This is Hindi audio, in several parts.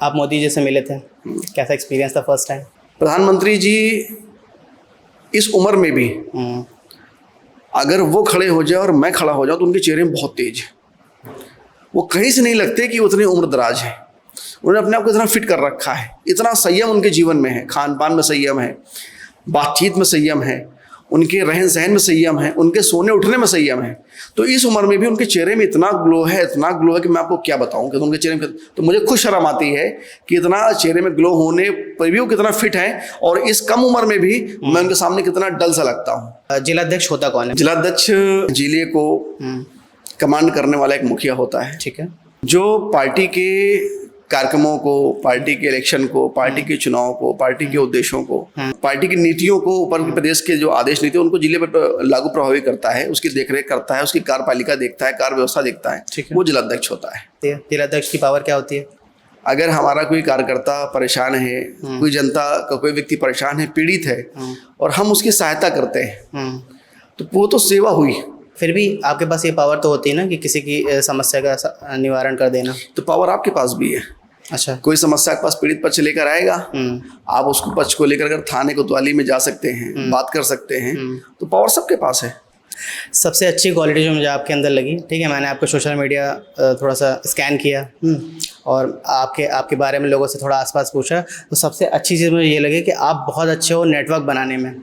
आप मोदी जी से मिले थे, कैसा एक्सपीरियंस था फर्स्ट टाइम? प्रधानमंत्री जी इस उम्र में भी अगर वो खड़े हो जाए और मैं खड़ा हो जाऊं तो उनके चेहरे में बहुत तेज है। वो कहीं से नहीं लगते कि उतनी उम्र दराज है। उन्होंने अपने आप को इतना फिट कर रखा है, इतना संयम उनके जीवन में है, खान पान में संयम है, बातचीत में संयम है, उनके रहन सहन में संयम है, उनके सोने उठने में संयम है। तो इस उम्र में भी उनके चेहरे में इतना ग्लो है, इतना ग्लो है कि मैं आपको क्या बताऊं कि उनके चेहरे में। तो मुझे खुद शर्म आती है कि इतना चेहरे में ग्लो होने पर भी वो कितना फिट है, और इस कम उम्र में भी मैं उनके सामने कितना डल सा लगता हूँ। जिलाध्यक्ष होता कौन है? जिलाध्यक्ष जिले को कमांड करने वाला एक मुखिया होता है, ठीक है, जो पार्टी के कार्यक्रमों को, पार्टी के इलेक्शन को, पार्टी के चुनाव को, पार्टी के उद्देश्यों को, पार्टी की नीतियों को, ऊपर प्रदेश के जो आदेश नीति उनको जिले पर लागू प्रभावी करता है, उसकी देखरेख करता है, उसकी कार्यपालिका देखता है, कार्य व्यवस्था देखता है, वो जिलाध्यक्ष होता है। जिलाध्यक्ष की पावर क्या होती है? अगर हमारा कोई कार्यकर्ता परेशान है, कोई जनता का कोई व्यक्ति परेशान है, पीड़ित है, और हम उसकी सहायता करते हैं, तो वो तो सेवा हुई। फिर भी आपके पास ये पावर तो होती है ना कि किसी की समस्या का निवारण कर देना। तो पावर आपके पास भी है। अच्छा, कोई समस्या के पास पीड़ित पक्ष लेकर आएगा, आप उसको पक्ष को लेकर अगर थाने कोतवाली में जा सकते हैं, बात कर सकते हैं, तो पावर सबके पास है। सबसे अच्छी क्वालिटी जो मुझे आपके अंदर लगी, ठीक है, मैंने आपको सोशल मीडिया थोड़ा सा स्कैन किया और आपके बारे में लोगों से थोड़ा आसपास पूछा, तो सबसे अच्छी चीज़ मुझे ये लगी कि आप बहुत अच्छे हो नेटवर्क बनाने में,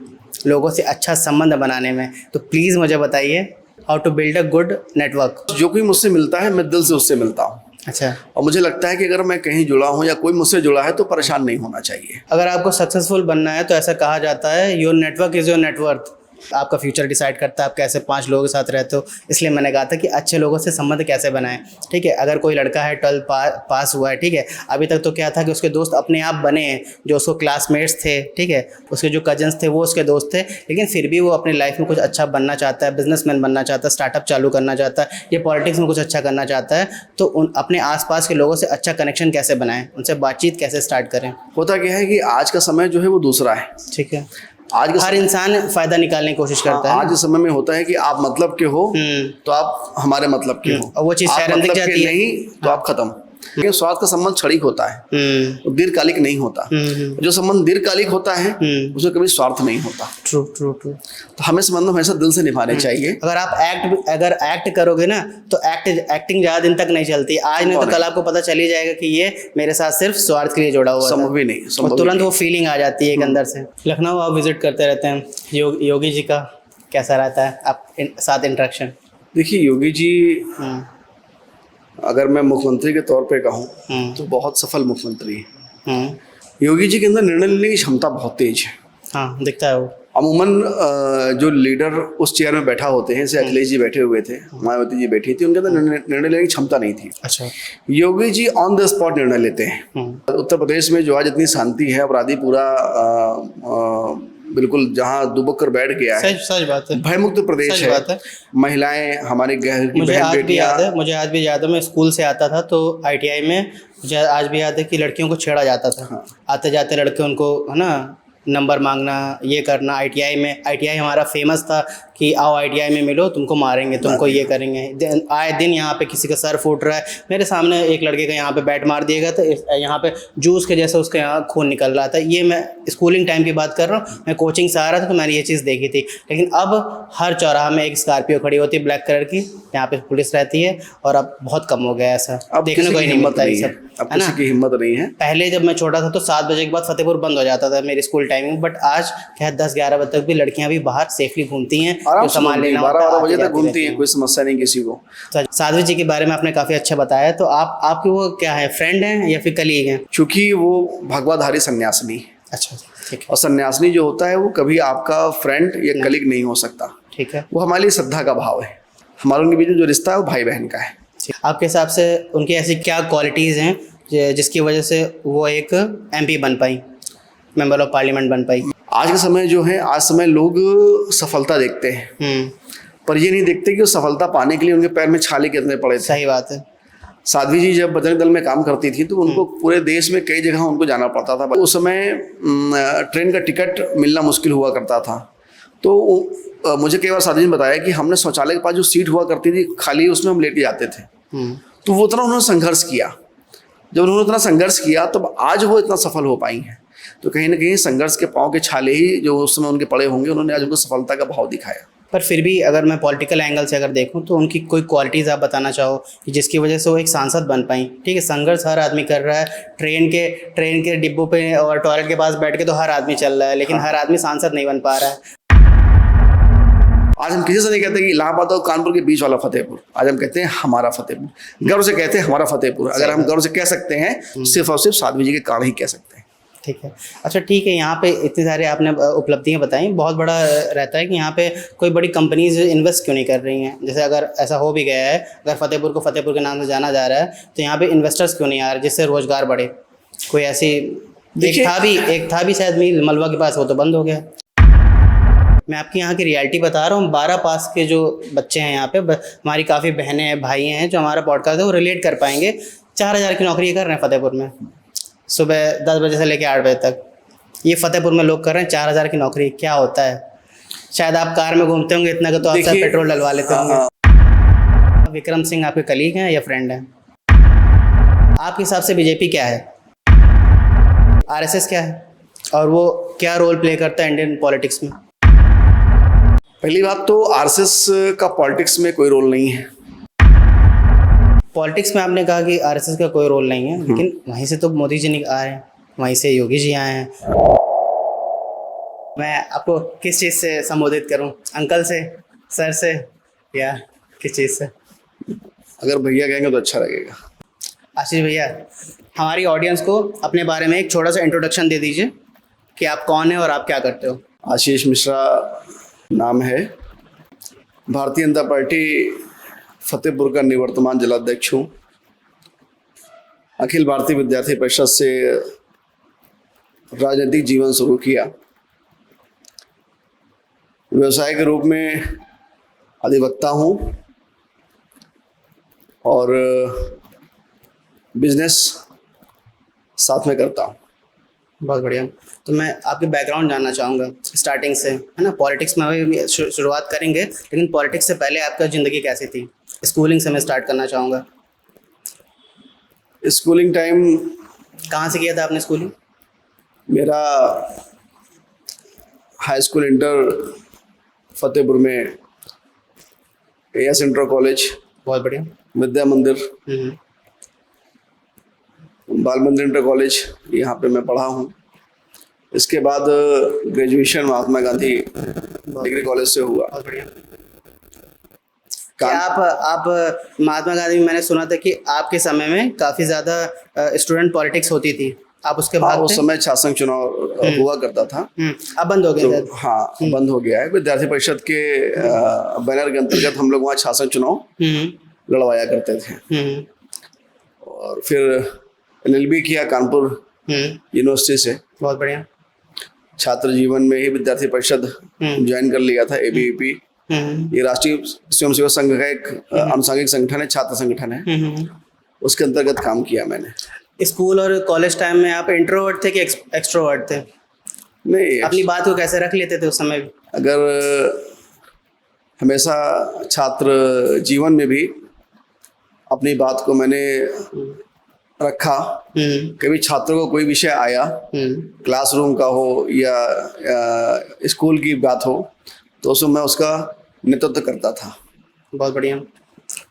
लोगों से अच्छा संबंध बनाने में। तो प्लीज़ मुझे बताइए how to build a good network. जो कोई मुझसे मिलता है मैं दिल से उससे मिलता हूँ। अच्छा, और मुझे लगता है कि अगर मैं कहीं जुड़ा हूँ या कोई मुझसे जुड़ा है तो परेशान नहीं होना चाहिए। अगर आपको सक्सेसफुल बनना है तो ऐसा कहा जाता है your network is your net worth. आपका फ्यूचर डिसाइड करता है आप कैसे 5 लोगों के साथ रहते हो। इसलिए मैंने कहा था कि अच्छे लोगों से संबंध कैसे बनाएं, ठीक है। अगर कोई लड़का है 12 पास हुआ है, ठीक है, अभी तक तो क्या था कि उसके दोस्त अपने आप बने हैं, जो उसको क्लासमेट्स थे, ठीक है, उसके जो कजन्स थे वो उसके दोस्त थे, लेकिन फिर भी वो अपनी लाइफ में कुछ अच्छा बनना चाहता है, बिजनेसमैन बनना चाहता है, स्टार्टअप चालू करना चाहता है, या पॉलिटिक्स में कुछ अच्छा करना चाहता है। तो अपने आसपास के लोगों से अच्छा कनेक्शन कैसे बनाएं, उनसे बातचीत कैसे स्टार्ट करें। होता क्या है कि आज का समय जो है वो दूसरा है, ठीक है। आज हर इंसान फायदा निकालने की कोशिश करता है। आज के समय में होता है कि आप मतलब के हो तो आप हमारे मतलब के हो, और वो चीज़ आप मतलब के नहीं तो आप खत्म। लेकिन स्वार्थ का संबंध क्षणिक होता है, वो दीर्घकालिक नहीं होता। जो संबंध दीर्घकालिक होता है उसमें कभी स्वार्थ नहीं होता। True true true. तो हमें संबंध हमेशा दिल से निभाने चाहिए। अगर आप एक्ट करोगे ना तो एक्टिंग ज़्यादा दिन तक नहीं चलती। आज नहीं तो कल आपको पता चल ही जाएगा कि ये मेरे साथ सिर्फ स्वार्थ के लिए जुड़ा हुआ है। संभव ही नहीं, तुरंत वो फीलिंग आ जाती है एक अंदर से। लखनऊ आप विजिट करते रहते हैं, योगी जी का कैसा रहता है आप साथ इंटरेक्शन? देखिए, योगी जी अगर मैं मुख्यमंत्री के तौर पे कहूँ तो बहुत सफल मुख्यमंत्री है। योगी जी के अंदर निर्णय लेने की क्षमता बहुत तेज है। हाँ, दिखता है वो। अमूमन जो लीडर उस चेयर में बैठा होते हैं, जैसे अखिलेश जी बैठे हुए थे, मायावती जी बैठी थी, उनके अंदर निर्णय लेने की क्षमता नहीं थी। अच्छा, Yogi ji on the spot निर्णय लेते हैं। उत्तर प्रदेश में जो आज इतनी शांति है, अपराधी पूरा बिल्कुल जहाँ दुबक कर बैठ गया है, सच बात है, भयमुक्त प्रदेश है। महिलाएं हमारे घर की मुझे आज भी याद है मैं स्कूल से आता था तो ITI में मुझे आज भी याद है कि लड़कियों को छेड़ा जाता था। हाँ। आते जाते लड़के उनको है ना नंबर मांगना, ये करना। ITI हमारा फेमस था कि आओ ITI में मिलो, तुमको मारेंगे, तुमको ये करेंगे। आए दिन यहाँ पे किसी का सर फूट रहा है। मेरे सामने एक लड़के का यहाँ पे बैट मार दिया गया था, यहाँ पे जूस के जैसे उसके यहाँ खून निकल रहा था। ये मैं स्कूलिंग टाइम की बात कर रहा हूँ, मैं कोचिंग से आ रहा था तो मैंने ये चीज़ देखी थी। लेकिन अब हर चौराहा में एक स्कॉर्पियो खड़ी होती है ब्लैक कलर की, यहाँ पे पुलिस रहती है, और अब बहुत कम हो गया ऐसा, अब देखने को ही नहीं मिलता ये सब, है ना। की हिम्मत नहीं है। पहले जब मैं छोटा था तो 7 बजे के बाद फतेहपुर बंद हो जाता था मेरी स्कूल टाइमिंग, बट आज क्या 10-11 बजे तक भी लड़कियां भी बाहर सेफली घूमती हैं, जो सामान लेना होता है 12 बजे तक घूमती हैं, कोई समस्या नहीं किसी को। साध्वी जी के बारे में आपने काफी अच्छा बताया, तो आपके वो क्या है, फ्रेंड हैं या फिर कलीग हैं? चूंकि वो भगवाधारी सन्यासिनी। अच्छा, ठीक है। और सन्यासिनी जो होता है वो कभी आपका फ्रेंड या कलीग नहीं हो सकता। ठीक है। वो हमारे लिए श्रद्धा का भाव है, हमारे उनके बीच में जो रिश्ता है वो भाई बहन का है। आपके हिसाब से उनकी ऐसी क्या क्वालिटीज़ हैं जिसकी वजह से वो एक MP बन पाई, मेंबर ऑफ पार्लियामेंट बन पाई? आज के समय जो है, आज समय लोग सफलता देखते हैं पर ये नहीं देखते कि सफलता पाने के लिए उनके पैर में छाले कितने पड़े थे। सही बात है। साध्वी जी जब बजरंग दल में काम करती थी तो उनको पूरे देश में कई जगह उनको जाना पड़ता था। उस समय ट्रेन का टिकट मिलना मुश्किल हुआ करता था। तो मुझे कई बार साध्वी जी ने बताया कि हमने शौचालय के पास जो सीट हुआ करती थी खाली, उसमें हम लेट के जाते थे। तो वो उतना उन्होंने संघर्ष किया। जब उन्होंने इतना संघर्ष किया तब आज वो इतना सफल हो पाई हैं। तो कहीं ना कहीं संघर्ष के पाँव के छाले ही जो उस समय उनके पड़े होंगे, उन्होंने आज उनको सफलता का भाव दिखाया। पर फिर भी अगर मैं पॉलिटिकल एंगल से अगर देखूं तो उनकी कोई क्वालिटीज़ आप बताना चाहो कि जिसकी वजह से वो एक सांसद बन पाई। ठीक है, संघर्ष हर आदमी कर रहा है, ट्रेन के डिब्बों पे और टॉयलेट के पास बैठ के तो हर आदमी चल रहा है, लेकिन हर आदमी सांसद नहीं बन पा रहा है। आज हम किसी से नहीं कहते कि इलाहाबाद और कानपुर के बीच वाला फतेहपुर, आज हम कहते हैं हमारा फतेहपुर। गर्व से कहते हैं हमारा फतेहपुर। अगर हम गर्व से कह सकते हैं सिर्फ और सिर्फ साध्वी जी के कारण ही कह सकते हैं। ठीक है, अच्छा ठीक है, यहाँ पे इतनी सारे आपने उपलब्धियाँ बताई, बहुत बड़ा रहता है कि यहाँ पे कोई बड़ी कंपनीज इन्वेस्ट क्यों नहीं कर रही हैं। जैसे अगर ऐसा हो भी गया है, अगर फतेहपुर को फतेहपुर के नाम से जाना जा रहा है, तो यहाँ पे इन्वेस्टर्स क्यों नहीं आ रहे जिससे रोजगार बढ़े। कोई ऐसी एक था भी शायद मिल मलवा के पास, वो तो बंद हो गया। मैं आपकी यहाँ की रियलिटी बता रहा हूँ। 12 पास के जो बच्चे हैं यहाँ पे, हमारी काफ़ी बहनें हैं, भाई हैं, जो हमारा पॉडकास्ट है वो रिलेट कर पाएंगे। 4000 की नौकरी कर रहे हैं फतेहपुर में, सुबह 10 बजे से लेकर 8 बजे तक। ये फतेहपुर में लोग कर रहे हैं 4000 की नौकरी। क्या होता है? शायद आप कार में घूमते होंगे इतना, तो आप पेट्रोल डलवा लेते होंगे। विक्रम सिंह आपके कलीग हैं या फ्रेंड हैं? आपके हिसाब से बीजेपी क्या है, आरएसएस क्या है, और वो क्या रोल प्ले करता है इंडियन पॉलिटिक्स में? पहली बात तो आरएसएस का पॉलिटिक्स में कोई रोल नहीं है। पॉलिटिक्स में आपने कहा कि आरएसएस का कोई रोल नहीं है, लेकिन वहीं से तो मोदी जी आए हैं, वहीं से योगी जी आए हैं। मैं आपको किस चीज़ से संबोधित करूं, अंकल से, सर से, या किस चीज़ से? अगर भैया कहेंगे तो अच्छा लगेगा। आशीष भैया, हमारी ऑडियंस को अपने बारे में एक छोटा सा इंट्रोडक्शन दे दीजिए कि आप कौन हैं और आप क्या करते हो। आशीष मिश्रा नाम है, भारतीय जनता पार्टी फतेहपुर का निवर्तमान जिलाध्यक्ष हूँ। अखिल भारतीय विद्यार्थी परिषद से राजनीतिक जीवन शुरू किया। व्यवसाय के रूप में अधिवक्ता हूँ और बिजनेस साथ में करता हूँ। बहुत बढ़िया। तो मैं आपके बैकग्राउंड जानना चाहूँगा स्टार्टिंग से, है ना। पॉलिटिक्स में अभी शुरुआत करेंगे, लेकिन पॉलिटिक्स से पहले आपका ज़िंदगी कैसी थी? स्कूलिंग से मैं स्टार्ट करना चाहूँगा। स्कूलिंग टाइम कहाँ से किया था आपने स्कूलिंग? मेरा हाई स्कूल इंटर फतेहपुर में, एएस इंटर कॉलेज, बहुत बढ़िया, विद्या मंदिर, बाल मंदिर इंटर कॉलेज, यहाँ पे मैं पढ़ा हूँ। इसके बाद graduation Mahatma Gandhi degree college से हुआ। बहुत बढ़िया। क्या आप महात्मा गांधी में मैंने सुना था कि आपके समय में काफ़ी ज़्यादा स्टूडेंट पॉलिटिक्स होती थी, आप उसके बाद? उस समय छात्र संघ चुनाव हुआ करता था। अब बंद हो गया? तो हाँ, बंद हो गया है। विद्यार्थी परिषद के बैनर के अंतर्गत हम लोग वहाँ छात्र संघ चुनाव लड़वाया करते थे। और फिर एलएलबी किया कानपुर यूनिवर्सिटी से। बहुत बढ़िया। छात्र जीवन में ही विद्यार्थी परिषद ज्वाइन कर लिया था, एबीवीपी। ये राष्ट्रीय स्वयंसेवक संघ का एक अनुसांगिक संगठन है, छात्र संगठन है, उसके अंतर्गत काम किया मैंने। स्कूल और कॉलेज टाइम में आप इंट्रोवर्ट थे कि एक्सट्रोवर्ट थे? नहीं, अपनी बात को कैसे रख लेते थे उस समय भी? अगर हमेशा छात्र जीवन में भी अपनी बात को मैंने रखा। कभी छात्रों को कोई विषय आया, क्लासरूम का हो या स्कूल की बात हो, तो उसमें मैं उसका नेतृत्व करता था। बहुत बढ़िया।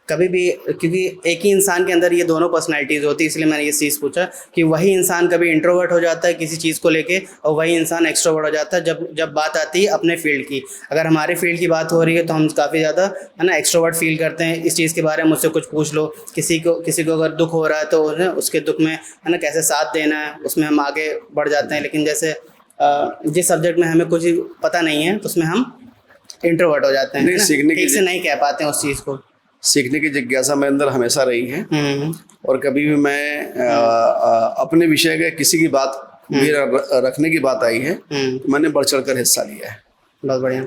कभी भी, क्योंकि एक ही इंसान के अंदर ये दोनों पर्सनैलिटीज़ होती है, इसलिए मैंने ये चीज़ पूछा कि वही इंसान कभी इंट्रोवर्ट हो जाता है किसी चीज़ को लेके, और वही इंसान एक्सट्रोवर्ट हो जाता है जब बात आती है अपने फील्ड की। अगर हमारे फील्ड की बात हो रही है तो हम काफ़ी ज़्यादा, है ना, एक्सट्रोवर्ट फील करते हैं। इस चीज़ के बारे में मुझसे कुछ पूछ लो, किसी को अगर दुख हो रहा है तो उसके दुख में, है ना, कैसे साथ देना है, उसमें हम आगे बढ़ जाते हैं। लेकिन जैसे जिस सब्जेक्ट में हमें कुछ पता नहीं है तो उसमें हम इंट्रोवर्ट हो जाते हैं, ठीक से नहीं कह पाते हैं उस चीज़ को। सीखने की जिज्ञासा मेरे अंदर हमेशा रही है, और कभी भी मैं अपने विषय के किसी की बात भी रखने की बात आई है तो मैंने बढ़ चढ़ कर हिस्सा लिया है। बहुत बढ़िया।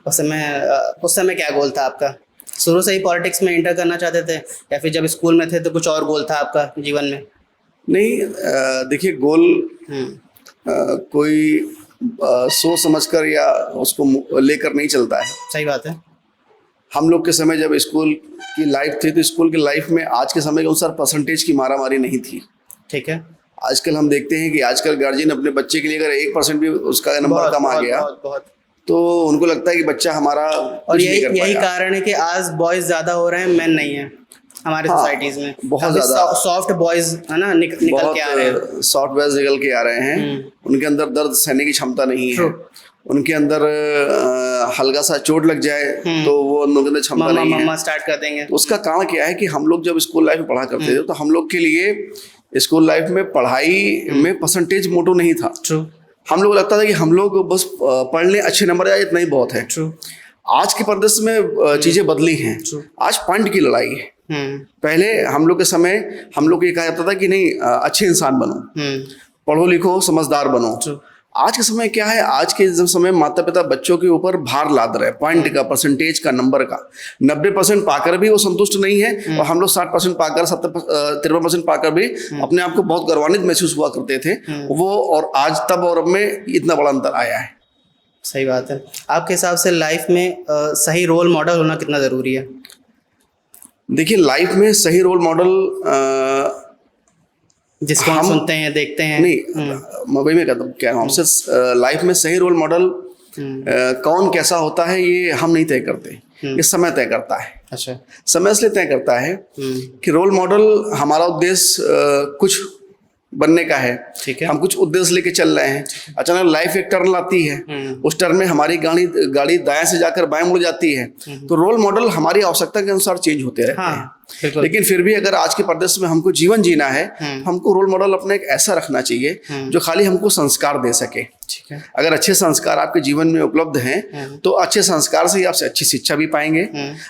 उस समय क्या गोल था आपका? शुरू से ही पॉलिटिक्स में एंटर करना चाहते थे या फिर जब स्कूल में थे तो कुछ और गोल था आपका जीवन में? नहीं, देखिए, गोल कोई सोच समझकर या उसको लेकर नहीं चलता है। सही बात है। हम लोग के समय जब स्कूल की लाइफ थी तो स्कूल की लाइफ में आज के समय के अनुसार परसेंटेज की मारामारी नहीं थी। ठीक है। आजकल हम देखते हैं कि आजकल गार्जियन अपने बच्चे के लिए अगर 1% भी उसका नंबर कम आ गया बहुत तो उनको लगता है कि बच्चा हमारा और कुछ नहीं कर यही पाएगा। कारण है कि आज बॉयज ज्यादा हो रहे हैं, मेन नहीं है हमारे हाँ, सोसाइटीज में। बहुत ज्यादा सॉफ्ट बॉयज है ना, निकल के आ रहे हैं। बहुत सॉफ्टवेयर निकल के आ रहे हैं। उनके अंदर दर्द सहने की क्षमता नहीं है। उनके अंदर हल्का सा चोट लग जाए तो वो उनके अंदर क्षमता नहीं है। मम्मा स्टार्ट कर देंगे। तो उसका कारण क्या है कि हम लोग जब स्कूल लाइफ में पढ़ा करते थे तो हम लोग के लिए स्कूल लाइफ में पढ़ाई में परसेंटेज मोटो नहीं था। ट्रू। हम लोग लगता था कि हम लोग बस पढ़ लें, अच्छे नंबर आए, इतना ही बहुत है। ट्रू। आज के परिदृश्य में चीजें बदली हैं। आज पॉइंट की लड़ाई है। पहले हम लोग के समय हम लोग को ये कहा जाता था कि नहीं, अच्छे इंसान बनो, पढ़ो लिखो, समझदार बनो। आज के समय क्या है, आज के समय माता पिता बच्चों के ऊपर भार लाद रहे हैं, पॉइंट का, परसेंटेज का, नंबर का। 90% पाकर भी वो संतुष्ट नहीं है और हम लोग 60% पाकर 53% पाकर भी अपने आप को बहुत गौरवान्वित महसूस हुआ करते थे। वो और आज तब और अब में इतना बड़ा अंतर आया है। सही बात है। आपके हिसाब से लाइफ में सही रोल मॉडल होना कितना जरूरी है? देखिए, लाइफ में सही रोल मॉडल जिसको हम सुनते हैं, देखते हैं। नहीं, मैं वही में कह रहा हूँ, हमसे लाइफ में सही रोल मॉडल कौन कैसा होता है ये हम नहीं तय करते, ये समय तय करता है। अच्छा। समय इसलिए तय करता है कि रोल मॉडल हमारा उद्देश्य कुछ बनने का है। ठीक है। हम कुछ उद्देश्य लेके चल रहे हैं, अचानक लाइफ एक टर्न लाती है, उस टर्न में हमारी गाड़ी दाएं से जाकर बाएं मुड़ जाती है, तो रोल मॉडल हमारी आवश्यकता के अनुसार चेंज होते रहते हैं। लेकिन फिर भी अगर आज के परिदृश्य में हमको जीवन जीना है, हमको रोल मॉडल अपने एक ऐसा रखना चाहिए जो खाली हमको संस्कार दे सके। ठीक है। अगर अच्छे संस्कार आपके जीवन में उपलब्ध हैं तो अच्छे संस्कार से ही आपसे अच्छी शिक्षा भी पाएंगे,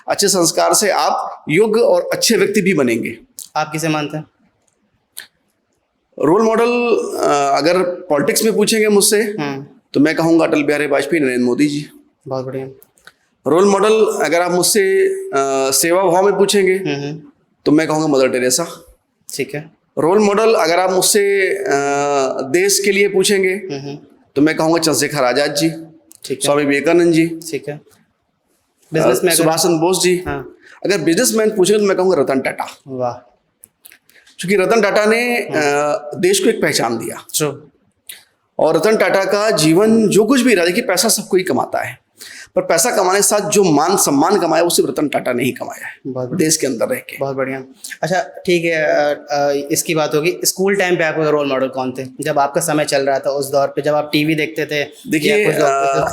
अच्छे संस्कार से आप योग्य और अच्छे व्यक्ति भी बनेंगे। आप किसे मानते हैं रोल मॉडल? अगर पॉलिटिक्स में पूछेंगे मुझसे तो मैं कहूँगा अटल बिहारी वाजपेयी, नरेंद्र मोदी जी। बहुत बढ़िया। रोल मॉडल अगर आप मुझसे सेवा भाव में पूछेंगे तो मैं कहूँगा मदर टेरेसा। ठीक है। रोल मॉडल अगर आप मुझसे देश के लिए पूछेंगे तो मैं कहूँगा चंद्रशेखर आजाद जी, ठीक है। स्वामी विवेकानंद जी, ठीक है। बिजनेसमैन सुभाष चंद्र बोस जी। अगर बिजनेसमैन पूछेंगे तो मैं कहूँगा रतन टाटा। वाह। क्योंकि रतन टाटा ने देश को एक पहचान दिया। ट्रू। और रतन टाटा का जीवन जो कुछ भी रहा, देखिए पैसा सब कोई कमाता है, पर पैसा कमाने के साथ जो मान सम्मान कमाया वो सिर्फ रतन टाटा ने ही कमाया है देश के अंदर रह के। बहुत बढ़िया। अच्छा, ठीक है, इसकी बात होगी। स्कूल टाइम पे आपके रोल मॉडल कौन थे जब आपका समय चल रहा था, उस दौर पे जब आप टीवी देखते थे? देखिए,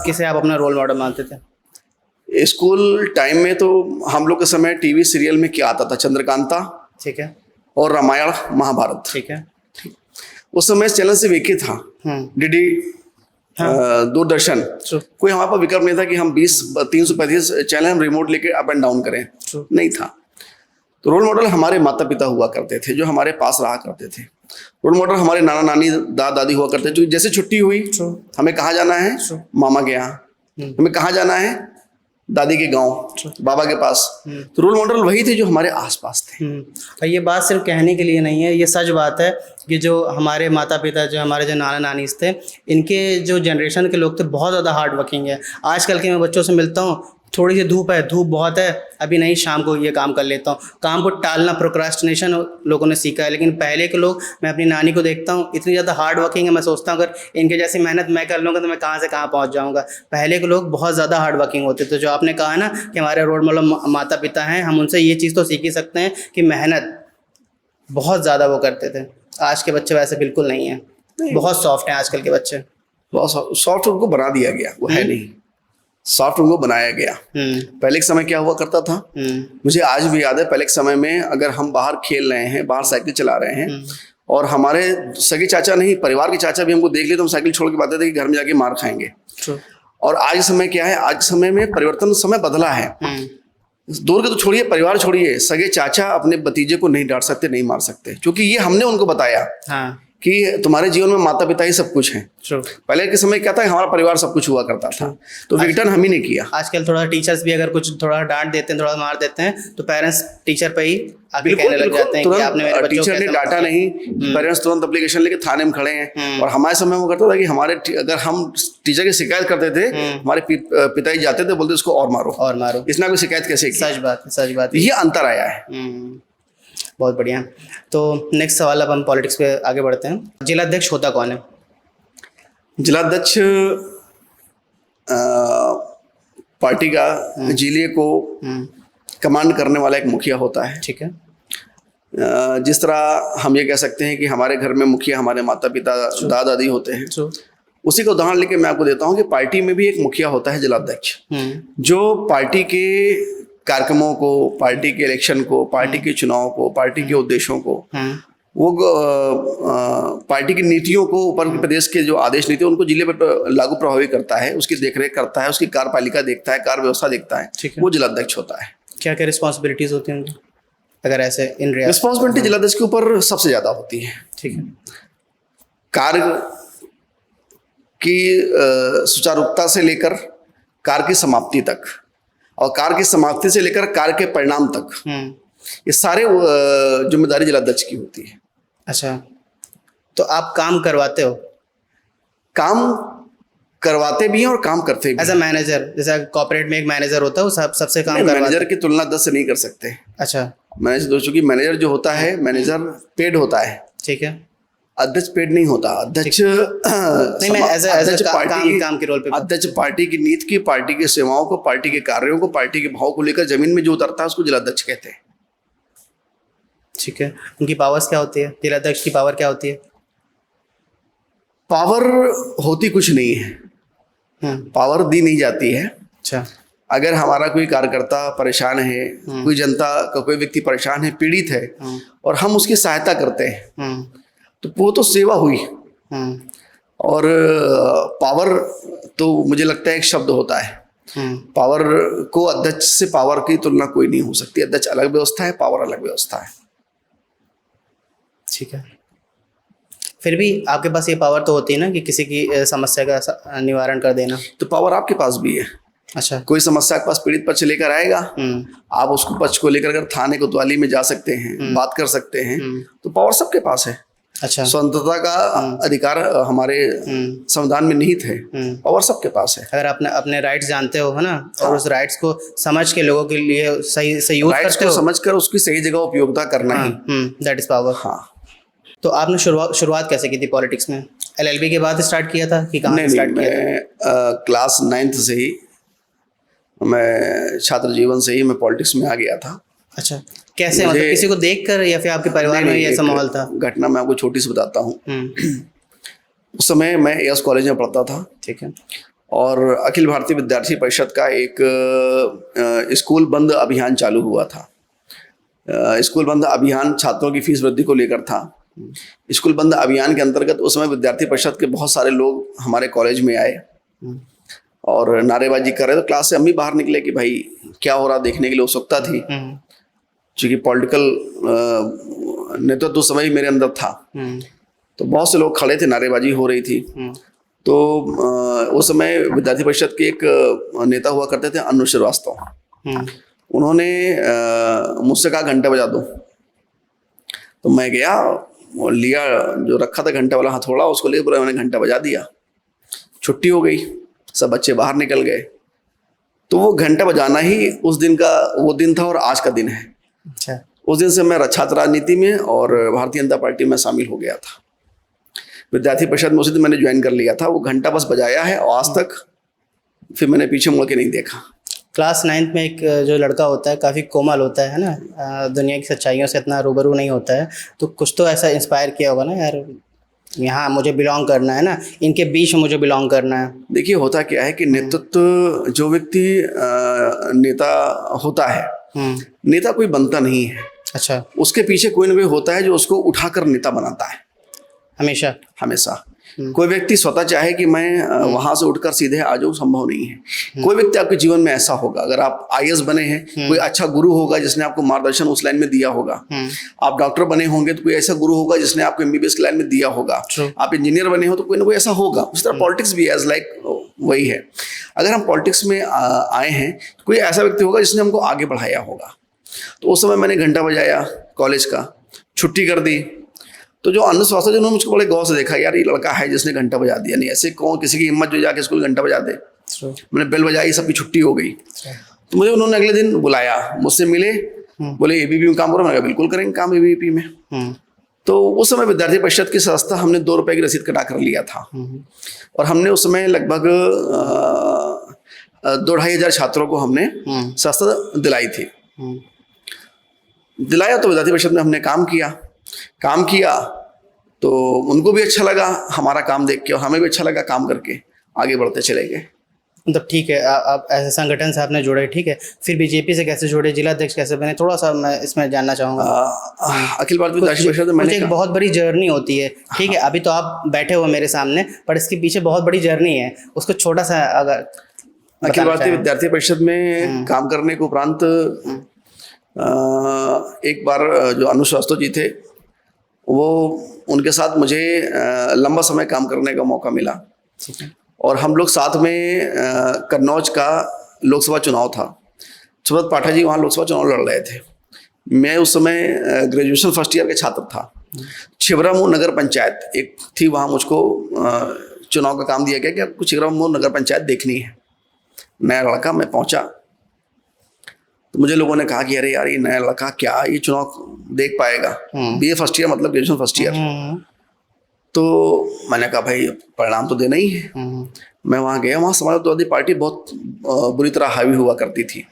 किसे आप अपना रोल मॉडल मानते थे? स्कूल टाइम में तो हम लोग के समय टीवी सीरियल में क्या आता था, चंद्रकांता, ठीक है, और रामायण महाभारत। ठीक है। उस समय चैनल से एक ही था, डीडी दूरदर्शन। कोई हमारे पास विकल्प नहीं था कि हम 335 चैनल हम रिमोट लेके अप एंड डाउन करें, नहीं था। तो रोल मॉडल हमारे माता पिता हुआ करते थे जो हमारे पास रहा करते थे। रोल मॉडल हमारे नाना नानी दादा दादी हुआ करते थे जो जैसे छुट्टी हुई हमें कहाँ जाना है, मामा के यहाँ, हमें कहाँ जाना है, दादी के गांव, बाबा के पास। तो रोल मॉडल वही थे जो हमारे आसपास थे। और ये बात सिर्फ कहने के लिए नहीं है, ये सच बात है कि जो हमारे माता पिता, जो हमारे जो नाना नानी थे, इनके जो जनरेशन के लोग थे बहुत ज़्यादा हार्ड वर्किंग है। आजकल के मैं बच्चों से मिलता हूँ, थोड़ी सी धूप है, धूप बहुत है, अभी नहीं, शाम को ये काम कर लेता हूँ। काम को टालना, प्रोक्रास्टिनेशन लोगों ने सीखा है। लेकिन पहले के लोग, मैं अपनी नानी को देखता हूँ, इतनी ज़्यादा हार्ड वर्किंग है, मैं सोचता हूँ अगर इनके जैसी मेहनत मैं कर लूँगा तो मैं कहाँ से कहाँ पहुँच जाऊँगा। पहले के लोग बहुत ज़्यादा हार्ड वर्किंग होते थे। जो आपने कहा ना कि हमारे रोल मॉडल माता पिता हैं, हम उनसे ये चीज़ तो सीख ही सकते हैं कि मेहनत बहुत ज़्यादा वो करते थे। आज के बच्चे वैसे बिल्कुल नहीं हैं, बहुत सॉफ्ट हैं आजकल के बच्चे। बहुत सॉफ्ट उनको बना दिया गया, वो है नहीं, सॉफ्ट उनको बनाया गया। पहले के समय क्या हुआ करता था, मुझे आज भी याद है, पहले के समय में अगर हम बाहर खेल रहे हैं, बाहर साइकिल चला रहे हैं और हमारे सगे चाचा नहीं, परिवार के चाचा भी हमको देख ले तो हम साइकिल छोड़ के बातें थे कि घर में जाके मार खाएंगे। और आज समय क्या है, आज समय में परिवर्तन, समय बदला है। दूर के तो छोड़िए, परिवार छोड़िए, सगे चाचा अपने भतीजे को नहीं डांट सकते, नहीं मार सकते, क्योंकि ये हमने उनको बताया कि तुम्हारे जीवन में माता पिता ही सब कुछ हैं। पहले के समय क्या था, हमारा परिवार सब कुछ हुआ करता था, तो रिटर्न हम ही ने किया। आजकल थोड़ा टीचर्स भी अगर कुछ थोड़ा डांट देते हैं, थोड़ा मार देते हैं, तो पेरेंट्स टीचर पे ही आगे कहने लग जाते हैं कि आपने मेरे बच्चों को टीचर ने डांटा नहीं, पेरेंट्स तुरंत एप्लीकेशन लेके थाने में खड़े हैं। और हमारे समय में करता था कि हमारे, अगर हम टीचर की शिकायत करते थे, हमारे पिताजी जाते थे, बोलते इसको और मारो, और मारो, इसने कोई शिकायत कैसे की। सच बात है, सच बात है। ये अंतर आया है। बहुत बढ़िया। तो नेक्स्ट सवाल, अब हम पॉलिटिक्स पे आगे बढ़ते हैं। जिलाध्यक्ष होता कौन है? जिलाध्यक्ष पार्टी का जिले को कमांड करने वाला एक मुखिया होता है। ठीक है। जिस तरह हम ये कह सकते हैं कि हमारे घर में मुखिया हमारे माता पिता दादा दादी होते हैं, उसी का उदाहरण लेके मैं आपको देता हूँ कि पार्टी में भी एक मुखिया होता है जिलाध्यक्ष, जो पार्टी के कार्यक्रमों को, पार्टी के इलेक्शन को, पार्टी के चुनाव को, पार्टी के उद्देश्यों को, वो पार्टी की नीतियों को, ऊपर प्रदेश के जो आदेश नीति उनको जिले पर लागू प्रभावी करता है, उसकी देखरेख करता है, उसकी कार्यपालिका देखता है, कार्य व्यवस्था देखता है, वो जिलाध्यक्ष होता है। क्या क्या रिस्पॉन्सिबिलिटीज होती हैं उनकी, अगर ऐसे इन रिस्पॉन्सिबिलिटी जिलाध्यक्ष के ऊपर सबसे ज्यादा होती है? ठीक है। कार्य की सुचारुता से लेकर कार्य की समाप्ति तक, और कार्य की समाप्ति से लेकर कार्य के परिणाम तक, ये सारे जिम्मेदारी जिलाध्यक्ष की होती है। अच्छा, तो आप काम करवाते हो? काम करवाते भी हैं और काम करते भी। एज अ मैनेजर, जैसा कॉर्पोरेट में एक मैनेजर होता है, वो सबसे काम करवाता है। मैनेजर की तुलना 10 से नहीं कर सकते। अच्छा। मैनेजर, चूंकि मैनेजर जो होता है, मैनेजर पेड होता है। ठीक है। अध्यक्ष पेड नहीं होता। अध्यक्ष नहीं, मैं एज काम के रोल पे। अध्यक्ष पार्टी की नीति की, पार्टी की सेवाओं को, पार्टी के कार्यों को, पार्टी के भाव को लेकर जमीन में जो उतरता है उसको जिलाध्यक्ष कहते हैं। ठीक है। उनकी पावर्स क्या होती है? जिलाध्यक्ष की पावर क्या होती है? पावर होती कुछ नहीं है, पावर दी नहीं जाती है। अच्छा। अगर हमारा कोई कार्यकर्ता परेशान है, कोई जनता का कोई व्यक्ति परेशान है, पीड़ित है, और हम उसकी सहायता करते हैं, तो वो तो सेवा हुई। और पावर तो मुझे लगता है एक शब्द होता है। पावर को अध्यक्ष से पावर की तुलना कोई नहीं हो सकती। अध्यक्ष अलग व्यवस्था है, पावर अलग व्यवस्था है। ठीक है। फिर भी आपके पास ये पावर तो होती है ना कि किसी की समस्या का निवारण कर देना। तो पावर आपके पास भी है। अच्छा। कोई समस्या के पास पीड़ित पक्ष लेकर आएगा, आप उसको पक्ष को लेकर अगर थाने कोतवाली में जा सकते हैं, बात कर सकते हैं, तो पावर सबके पास है। अच्छा। स्वतंत्रता का अधिकार हमारे संविधान में निहित है, पावर सबके पास है। अगर आप अपने राइट्स जानते हो, है ना, और उस राइट्स को समझ के लोगों के लिए सही से यूज करते हो, समझ कर उसकी सही जगह उपयोगिता करना ही, दैट इज पावर। हाँ। तो आपने शुरुआत कैसे की थी पॉलिटिक्स में? LLB के बाद स्टार्ट किया था कि कहाँ से स्टार्ट किया था? क्लास 9th से ही, मैं छात्र जीवन से ही मैं पॉलिटिक्स में आ गया था। अच्छा। कैसे, मतलब किसी को देखकर या फिर आपके परिवार में ऐसा माहौल था? घटना मैं आपको छोटी सी बताता हूँ। उस समय मैं AS कॉलेज में पढ़ता था। ठीक है। और अखिल भारतीय विद्यार्थी परिषद का एक स्कूल बंद अभियान चालू हुआ था। स्कूल बंद अभियान छात्रों की फीस वृद्धि को लेकर था। स्कूल बंद अभियान के अंतर्गत उस समय विद्यार्थी परिषद के बहुत सारे लोग हमारे कॉलेज में आए और नारेबाजी कर रहे थे। क्लास से हम भी बाहर निकले कि भाई क्या हो रहा, देखने के लिए उत्सुकता थी, क्योंकि पॉलिटिकल नेतृत्व तो समय मेरे अंदर था। तो बहुत से लोग खड़े थे, नारेबाजी हो रही थी। तो उस समय विद्यार्थी परिषद के एक नेता हुआ करते थे, अनु श्रीवास्तव। उन्होंने मुझसे कहा घंटा बजा दो। तो मैं गया और लिया, जो रखा था घंटा वाला हथौड़ा, उसको लेकर पूरा मैंने घंटा बजा दिया। छुट्टी हो गई, सब बच्चे बाहर निकल गए। तो वो घंटा बजाना ही उस दिन का वो दिन था और आज का दिन है। अच्छा। उस दिन से मैं छात्र राजनीति में और भारतीय जनता पार्टी में शामिल हो गया था। विद्यार्थी परिषद में उसी दिन मैंने ज्वाइन कर लिया था। वो घंटा बस बजाया है और आज तक फिर मैंने पीछे मुड़ के नहीं देखा। क्लास 9th में एक जो लड़का होता है काफ़ी कोमल होता है ना, दुनिया की सच्चाइयों से इतना रूबरू नहीं होता है, तो कुछ तो ऐसा इंस्पायर किया होगा ना, यार यहाँ मुझे बिलोंग करना है ना, इनके बीच में मुझे बिलोंग करना है। देखिए होता क्या है कि नेतृत्व, जो व्यक्ति नेता होता है, नेता कोई बनता नहीं है। अच्छा। उसके पीछे कोई ना कोई होता है जो उसको उठाकर नेता बनाता है। हमेशा हमेशा कोई व्यक्ति स्वतः चाहे कि मैं वहां से उठकर सीधे आ जाऊं, संभव नहीं है। कोई व्यक्ति आपके जीवन में ऐसा होगा। अगर आप IAS बने हैं, कोई अच्छा गुरु होगा जिसने आपको मार्गदर्शन उस लाइन में दिया होगा। आप डॉक्टर बने होंगे तो कोई ऐसा गुरु होगा जिसने आपको MBBS की लाइन में दिया होगा। आप इंजीनियर बने हो तो कोई ना कोई ऐसा होगा। उस तरह पॉलिटिक्स भी एज लाइक वही है। अगर हम पॉलिटिक्स में आए हैं तो कोई ऐसा व्यक्ति होगा जिसने हमको आगे बढ़ाया होगा। तो उस समय मैंने घंटा बजाया कॉलेज का, छुट्टी कर दी। तो जो अन्य स्वास्थ्य उन्होंने मुझको बड़े गौर से देखा, यार ये लड़का है जिसने घंटा बजा दिया। नहीं ऐसे कौन किसी की हिम्मत जो जाके स्कूल घंटा बजा दे। मैंने बेल बजाई, सबकी छुट्टी हो गई। तो मुझे उन्होंने अगले दिन बुलाया, मुझसे मिले बोले एबीपी में काम करो, मैंने कहा बिल्कुल करेंगे काम एबीपी में। तो उस समय विद्यार्थी परिषद की संस्था हमने 2 रुपए की रसीद कटा कर लिया था और हमने उस समय लगभग 2-2,500 छात्रों को हमने संस्था दिलाई थी। दिलाया तो विद्यार्थी परिषद में हमने काम किया तो उनको भी अच्छा लगा हमारा काम देख के और हमें भी अच्छा लगा काम करके, आगे बढ़ते चले गए। मतलब ठीक है, आप ऐसे संगठन से आपने जुड़े, ठीक है, फिर बीजेपी से कैसे जुड़े, जिला अध्यक्ष कैसे बने, थोड़ा सा मैं इसमें जानना चाहूँगा। अखिल भारतीय विद्यार्थी परिषद में मैंने एक बहुत बड़ी जर्नी होती है, ठीक है, अभी तो आप बैठे हो मेरे सामने, पर इसके पीछे बहुत बड़ी जर्नी है, उसको छोटा सा अगर अखिल भारतीय विद्यार्थी परिषद में काम करने के उपरांत एक बार जो अनु श्रीवास्तव जी थे, वो उनके साथ मुझे लंबा समय काम करने का मौका मिला और हम लोग साथ में कन्नौज का लोकसभा चुनाव था। सुब्रत पाठक जी वहाँ लोकसभा चुनाव लड़ रहे थे। मैं उस समय ग्रेजुएशन फर्स्ट ईयर के छात्र था। छिबरामऊ नगर पंचायत एक थी, वहाँ मुझको चुनाव का काम दिया गया कि आपको छिबरामऊ नगर पंचायत देखनी है। नया लड़का, मैं पहुँचा तो मुझे लोगों ने कहा कि अरे यार ये नया लड़का क्या ये चुनाव देख पाएगा, बीए फर्स्ट ईयर मतलब ग्रेजुएशन फर्स्ट ईयर। तो मैंने कहा भाई परिणाम तो देना ही है। मैं वहाँ गया, वहाँ समाजवादी पार्टी बहुत बुरी तरह हावी हुआ करती थी,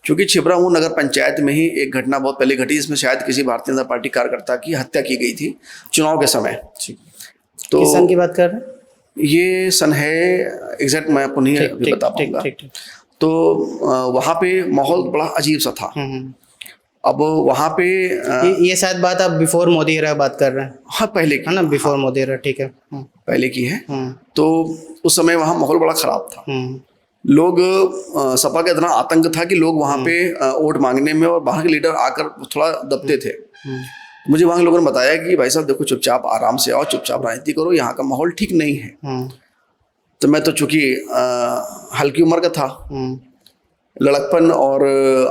क्योंकि छिबरामऊ नगर पंचायत में ही एक घटना बहुत पहले घटी, इसमें शायद किसी भारतीय जनता पार्टी कार्यकर्ता की हत्या की गई थी चुनाव के समय। तो किस सन की बात कर रहे हैं? ये सन है एग्जैक्ट मैं आपको नहीं बता पाऊंगा। तो वहाँ पे माहौल बड़ा अजीब सा था। अब वहाँ पे ये शायद बात आप बिफोर मोदी एरा बात कर रहे हैं? हाँ पहले की है ना, बिफोर मोदी एरा, ठीक है, पहले की है। तो उस समय वहाँ माहौल बड़ा खराब था। लोग सपा का इतना आतंक था कि लोग वहाँ पे वोट मांगने में और बाहर के लीडर आकर थोड़ा दबते थे। मुझे वहाँ के लोगों ने बताया कि भाई साहब देखो, चुपचाप आराम से आओ, चुपचाप राजनीति करो, यहाँ का माहौल ठीक नहीं है। तो मैं तो चूंकि हल्की उम्र का था, लड़कपन और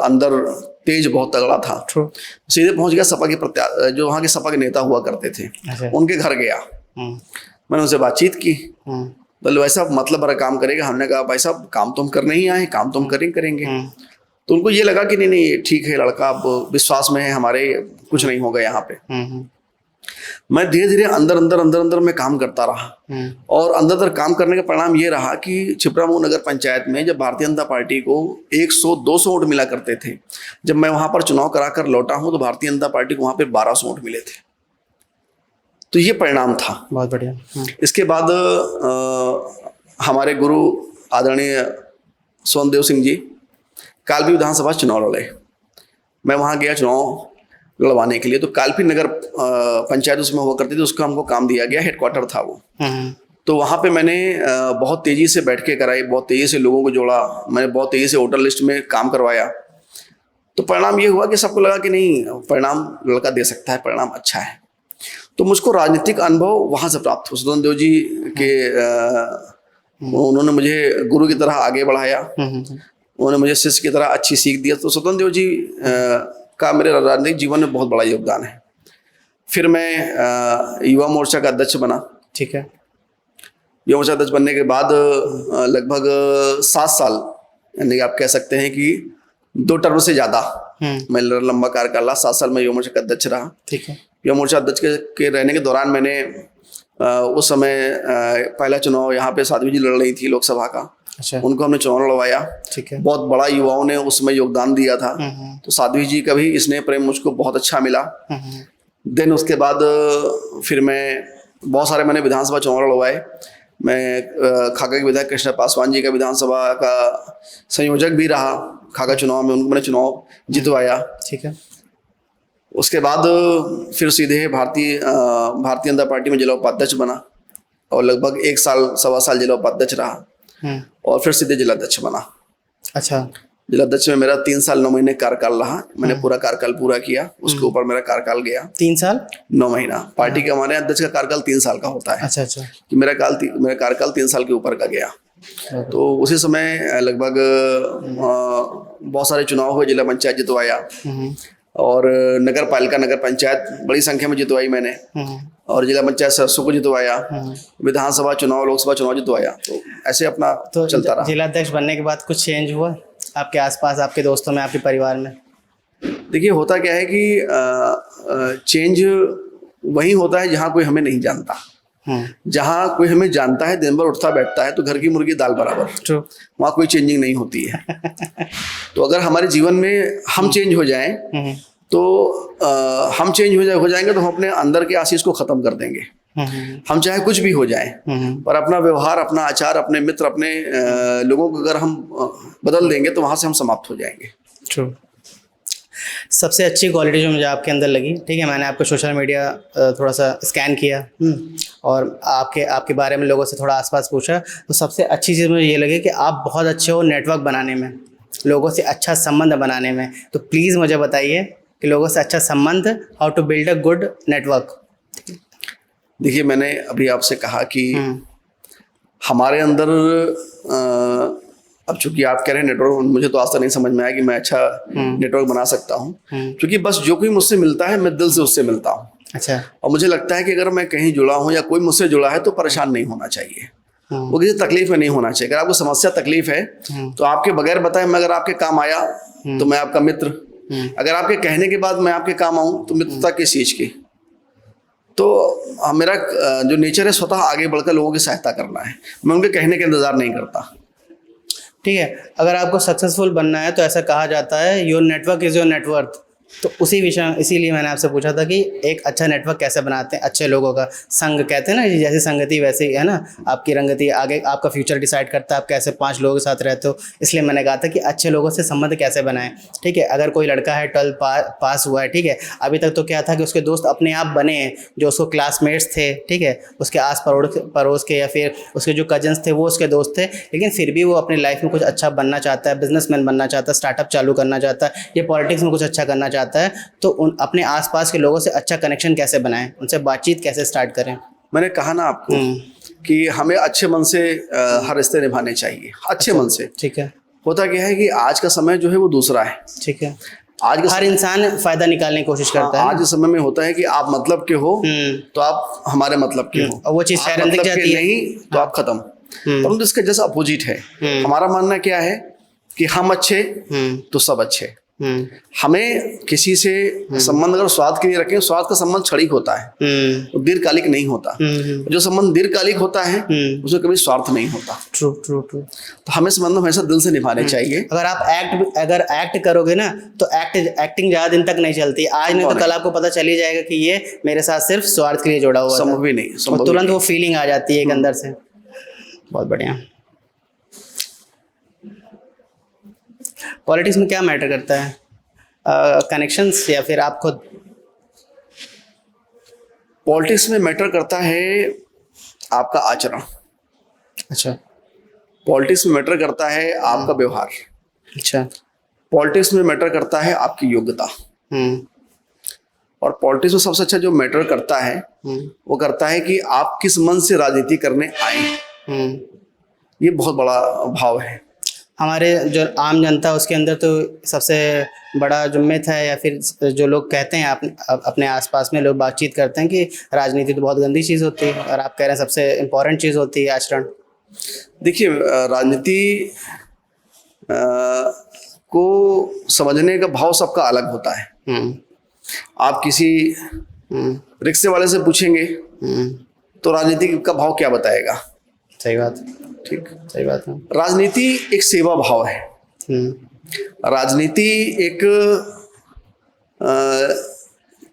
अंदर तेज बहुत तगड़ा था, सीधे पहुंच गया सपा के जो वहाँ के सपा के नेता हुआ करते थे, उनके घर गया। मैंने उनसे बातचीत की, बोले भाई साहब मतलब बड़ा काम करेगा। हमने कहा भाई साहब काम तो हम करने ही आए, काम तो हम करेंगे। तो उनको ये लगा कि नहीं ठीक है लड़का, अब विश्वास में है हमारे, कुछ नहीं होगा यहाँ पे। मैं धीरे धीरे अंदर मैं काम करता रहा और अंदर काम करने का परिणाम ये रहा कि छिबरामऊ नगर पंचायत में जब भारतीय जनता पार्टी को 100-200 वोट मिला करते थे, जब मैं वहां पर चुनाव कराकर लौटा हूं तो भारतीय जनता पार्टी को वहां पे 1200 वोट मिले थे। तो ये परिणाम था। बहुत बढ़िया। इसके बाद हमारे गुरु आदरणीय सोनदेव सिंह जी कालपी विधानसभा चुनाव लड़े। मैं वहां गया चुनाव लड़वाने के लिए। तो कालपी नगर पंचायत उसमें हुआ करती थी, उसका हमको काम दिया गया, हेडक्वार्टर था वो। तो वहाँ पे मैंने बहुत तेज़ी से बैठकें कराई, बहुत तेज़ी से लोगों को जोड़ा, मैंने बहुत तेज़ी से वोटर लिस्ट में काम करवाया। तो परिणाम ये हुआ कि सबको लगा कि नहीं परिणाम लड़का दे सकता है, परिणाम अच्छा है। तो मुझको राजनीतिक अनुभव वहाँ से प्राप्त हुआ। सुदन देव जी के उन्होंने मुझे गुरु की तरह आगे बढ़ाया, उन्होंने मुझे शिष्य की तरह अच्छी सीख दिया। तो सुदन देव जी का मेरे राजनीतिक जीवन में बहुत बड़ा योगदान है। फिर मैं युवा मोर्चा का अध्यक्ष बना। ठीक है। युवा मोर्चा अध्यक्ष बनने के बाद लगभग 7 साल, यानी आप कह सकते हैं कि 2 टर्म से ज़्यादा मैं लंबा कार्यकाल रहा। 7 साल में युवा मोर्चा का अध्यक्ष रहा। ठीक है। युवा मोर्चा अध्यक्ष के रहने के दौरान मैंने उस समय पहला चुनाव यहाँ पे साध्वी जी लड़ रही थी लोकसभा का। अच्छा। उनको हमने चुनाव लड़वाया। ठीक है। बहुत बड़ा युवाओं ने उसमें योगदान दिया था। तो साध्वी जी का भी स्नेह प्रेम मुझको बहुत अच्छा मिला। देन उसके बाद फिर मैं बहुत सारे मैंने विधानसभा चुनाव लड़वाए। मैं खाका के विधायक कृष्ण पासवान जी का विधानसभा का संयोजक भी रहा। खाका चुनाव में उनको मैंने चुनाव जितवाया। ठीक है। उसके बाद फिर सीधे भारतीय जनता पार्टी में जिला उपाध्यक्ष बना और लगभग 1 साल 1.25 साल जिला उपाध्यक्ष रहा और फिर सीधे जिला अध्यक्ष बना। अच्छा। जिला अध्यक्ष में मेरा 3 साल 9 महीने कार्यकाल रहा। मैंने पूरा कार्यकाल पूरा किया, उसके ऊपर मेरा कार्यकाल गया 3 साल 9 महीना। पार्टी के हमारे अध्यक्ष का कार्यकाल 3 साल का होता है। अच्छा अच्छा। कि मेरा कार्यकाल 3 साल के ऊपर का गया। तो उसी समय लगभग बहुत सारे चुनाव हुए, जिला पंचायत जितवाया और नगर पालिका नगर पंचायत बड़ी संख्या में जितवाई मैंने और जिला पंचायत सदस्यों को जितवाया, विधानसभा चुनाव लोकसभा चुनाव जितवाया। तो ऐसे अपना तो चलता रहा। जिला अध्यक्ष बनने के बाद कुछ चेंज हुआ आपके आसपास, आपके दोस्तों में, आपके परिवार में? देखिए होता क्या है कि चेंज वही होता है जहाँ कोई हमें नहीं जानता। जहाँ कोई हमें जानता है, दिन भर उठता बैठता है, तो घर की मुर्गी दाल बराबर, ट्रू। वहाँ कोई चेंजिंग नहीं होती है। तो अगर हमारे जीवन में हम चेंज हो जाएं तो हम चेंज हो जाएंगे तो हम अपने अंदर के आशीष को खत्म कर देंगे। हम चाहे कुछ भी हो जाए, पर अपना व्यवहार, अपना आचार, अपने मित्र, अपने लोगों को अगर हम बदल देंगे तो वहाँ से हम समाप्त हो जाएंगे। ट्रू। सबसे अच्छी क्वालिटी जो मुझे आपके अंदर लगी, ठीक है, मैंने आपको सोशल मीडिया थोड़ा सा स्कैन किया और आपके बारे में लोगों से थोड़ा आसपास पूछा, तो सबसे अच्छी चीज़ मुझे ये लगी कि आप बहुत अच्छे हो नेटवर्क बनाने में, लोगों से अच्छा संबंध बनाने में। तो प्लीज़ मुझे बताइए कि लोगों से अच्छा संबंध, how to build a good network. देखिए मैंने अभी आपसे कहा कि हमारे अंदर अब चूंकि आप कह रहे हैं नेटवर्क, मुझे तो आज तक नहीं समझ में आया कि मैं अच्छा नेटवर्क बना सकता हूँ, क्योंकि बस जो कोई मुझसे मिलता है मैं दिल से उससे मिलता हूँ। अच्छा। और मुझे लगता है कि अगर मैं कहीं जुड़ा हूँ या कोई मुझसे जुड़ा है तो परेशान नहीं होना चाहिए, वो किसी तकलीफ में नहीं होना चाहिए। अगर आपको समस्या तकलीफ है तो आपके बगैर बताए मैं अगर आपके काम आया तो मैं आपका मित्र, अगर आपके कहने के बाद मैं आपके काम आऊँ तो मित्रता किस चीज़ की। तो मेरा जो नेचर है स्वतः आगे बढ़कर लोगों की सहायता करना है, मैं उनके कहने का इंतजार नहीं करता। ठीक है, अगर आपको सक्सेसफुल बनना है तो ऐसा कहा जाता है your network is your net worth. तो इसीलिए मैंने आपसे पूछा था कि एक अच्छा नेटवर्क कैसे बनाते हैं, अच्छे लोगों का संग कहते हैं ना, जैसे संगति वैसे ही है ना, आपकी रंगति आगे आपका फ्यूचर डिसाइड करता है आप कैसे 5 लोगों के साथ रहते हो। इसलिए मैंने कहा था कि अच्छे लोगों से संबंध कैसे बनाएं। ठीक है, अगर कोई लड़का है 12 पास हुआ है, ठीक है, अभी तक तो क्या था कि उसके दोस्त अपने आप बने हैं जो उसको क्लासमेट्स थे, ठीक है, उसके आस पड़ोस के या फिर उसके जो कजन्स थे वो उसके दोस्त थे, लेकिन फिर भी वो अपनी लाइफ में कुछ अच्छा बनना चाहता है, बिजनेसमैन बनना चाहता है, स्टार्टअप चालू करना चाहता है, ये पॉलिटिक्स में कुछ अच्छा करना चाहता है। तो अपने आसपास के लोगों से अच्छा कनेक्शन कैसे बनाएं, उनसे बातचीत कैसे स्टार्ट करें। मैंने कहा ना आपको कि हमें अच्छे मन से हर रिश्ते निभाने चाहिए, अच्छे मन से। ठीक है। होता क्या है कि आज का समय जो है वो दूसरा है। ठीक है, आज हर इंसान फायदा निकालने की कोशिश करता है। आज इस समय में होता है कि आप मतलब के हो तो आप हमारे मतलब के हो, और वो चीज़ शायद अंदर जाती है नहीं तो आप खत्म। परंतु इसका जैसा अपोजिट है। हमारा मानना क्या है कि हम अच्छे तो सब अच्छे। हमें किसी से संबंध अगर स्वार्थ के लिए रखें, स्वार्थ का संबंध क्षणिक होता है, तो दीर्घकालिक नहीं होता। जो संबंध दीर्घकालिक होता है उसमें कभी स्वार्थ नहीं होता। True true true. तो हमें संबंध हमेशा दिल से निभाने चाहिए। अगर एक्ट करोगे ना तो एक्टिंग ज्यादा दिन तक नहीं चलती, आज नहीं तो कल आपको पता चल ही जाएगा कि ये मेरे साथ सिर्फ स्वार्थ के लिए जुड़ा हुआ है। संभव ही नहीं, और तुरंत वो फीलिंग आ जाती है एक अंदर से। बहुत बढ़िया। पॉलिटिक्स में क्या मैटर करता है, कनेक्शंस या फिर आप खुद? पॉलिटिक्स में मैटर करता है आपका आचरण। अच्छा। पॉलिटिक्स में मैटर करता है आपका व्यवहार। अच्छा। पॉलिटिक्स में मैटर करता है आपकी योग्यता। और पॉलिटिक्स में सबसे अच्छा जो मैटर करता है वो करता है कि आप किस मन से राजनीति करने आए। ये बहुत बड़ा भाव है। हमारे जो आम जनता उसके अंदर तो सबसे बड़ा जो मिथ है या फिर जो लोग कहते हैं अपने आसपास में लोग बातचीत करते हैं कि राजनीति तो बहुत गंदी चीज़ होती है, और आप कह रहे हैं सबसे इम्पोर्टेंट चीज़ होती है आचरण। देखिए राजनीति को समझने का भाव सबका अलग होता है। आप किसी रिक्शे वाले से पूछेंगे तो राजनीति का भाव क्या बताएगा। सही बात, ठीक, सही बात है। राजनीति एक सेवा भाव है। राजनीति एक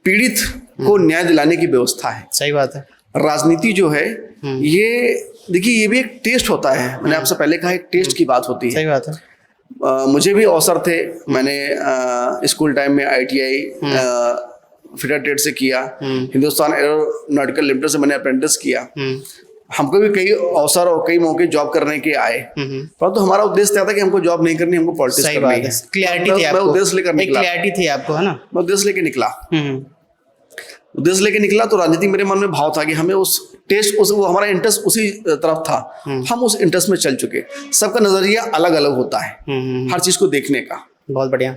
पीड़ित को न्याय दिलाने की व्यवस्था है। सही बात है। राजनीति जो है ये देखिए ये भी एक टेस्ट होता है। मैंने आपसे पहले कहा एक टेस्ट की बात होती है। सही बात है। मुझे भी अवसर थे, मैंने स्कूल टाइम में ITI फिटर ट्रेड से किया, हिंदुस्तान एरोनॉटिकल लिमिटेड से मैंने अप्रेंटिस किया। हमको भी कई अवसर और कई मौके जॉब करने के आए, परंतु हमारा उद्देश्य था कि हमको जॉब नहीं करनी, हमको पॉलिटिक्स करनी है। क्लैरिटी थी आपको, उद्देश्य लेकर निकला। क्लैरिटी थी आपको, है ना। मैं उद्देश्य लेके निकला तो राजनीति मेरे मन में भाव था कि हमें उस टेस्ट वो हमारा इंटरेस्ट उसी तरफ था। हम उस इंटरेस्ट में चल चुके। सबका नजरिया अलग अलग होता है हर चीज को देखने का। बहुत बढ़िया।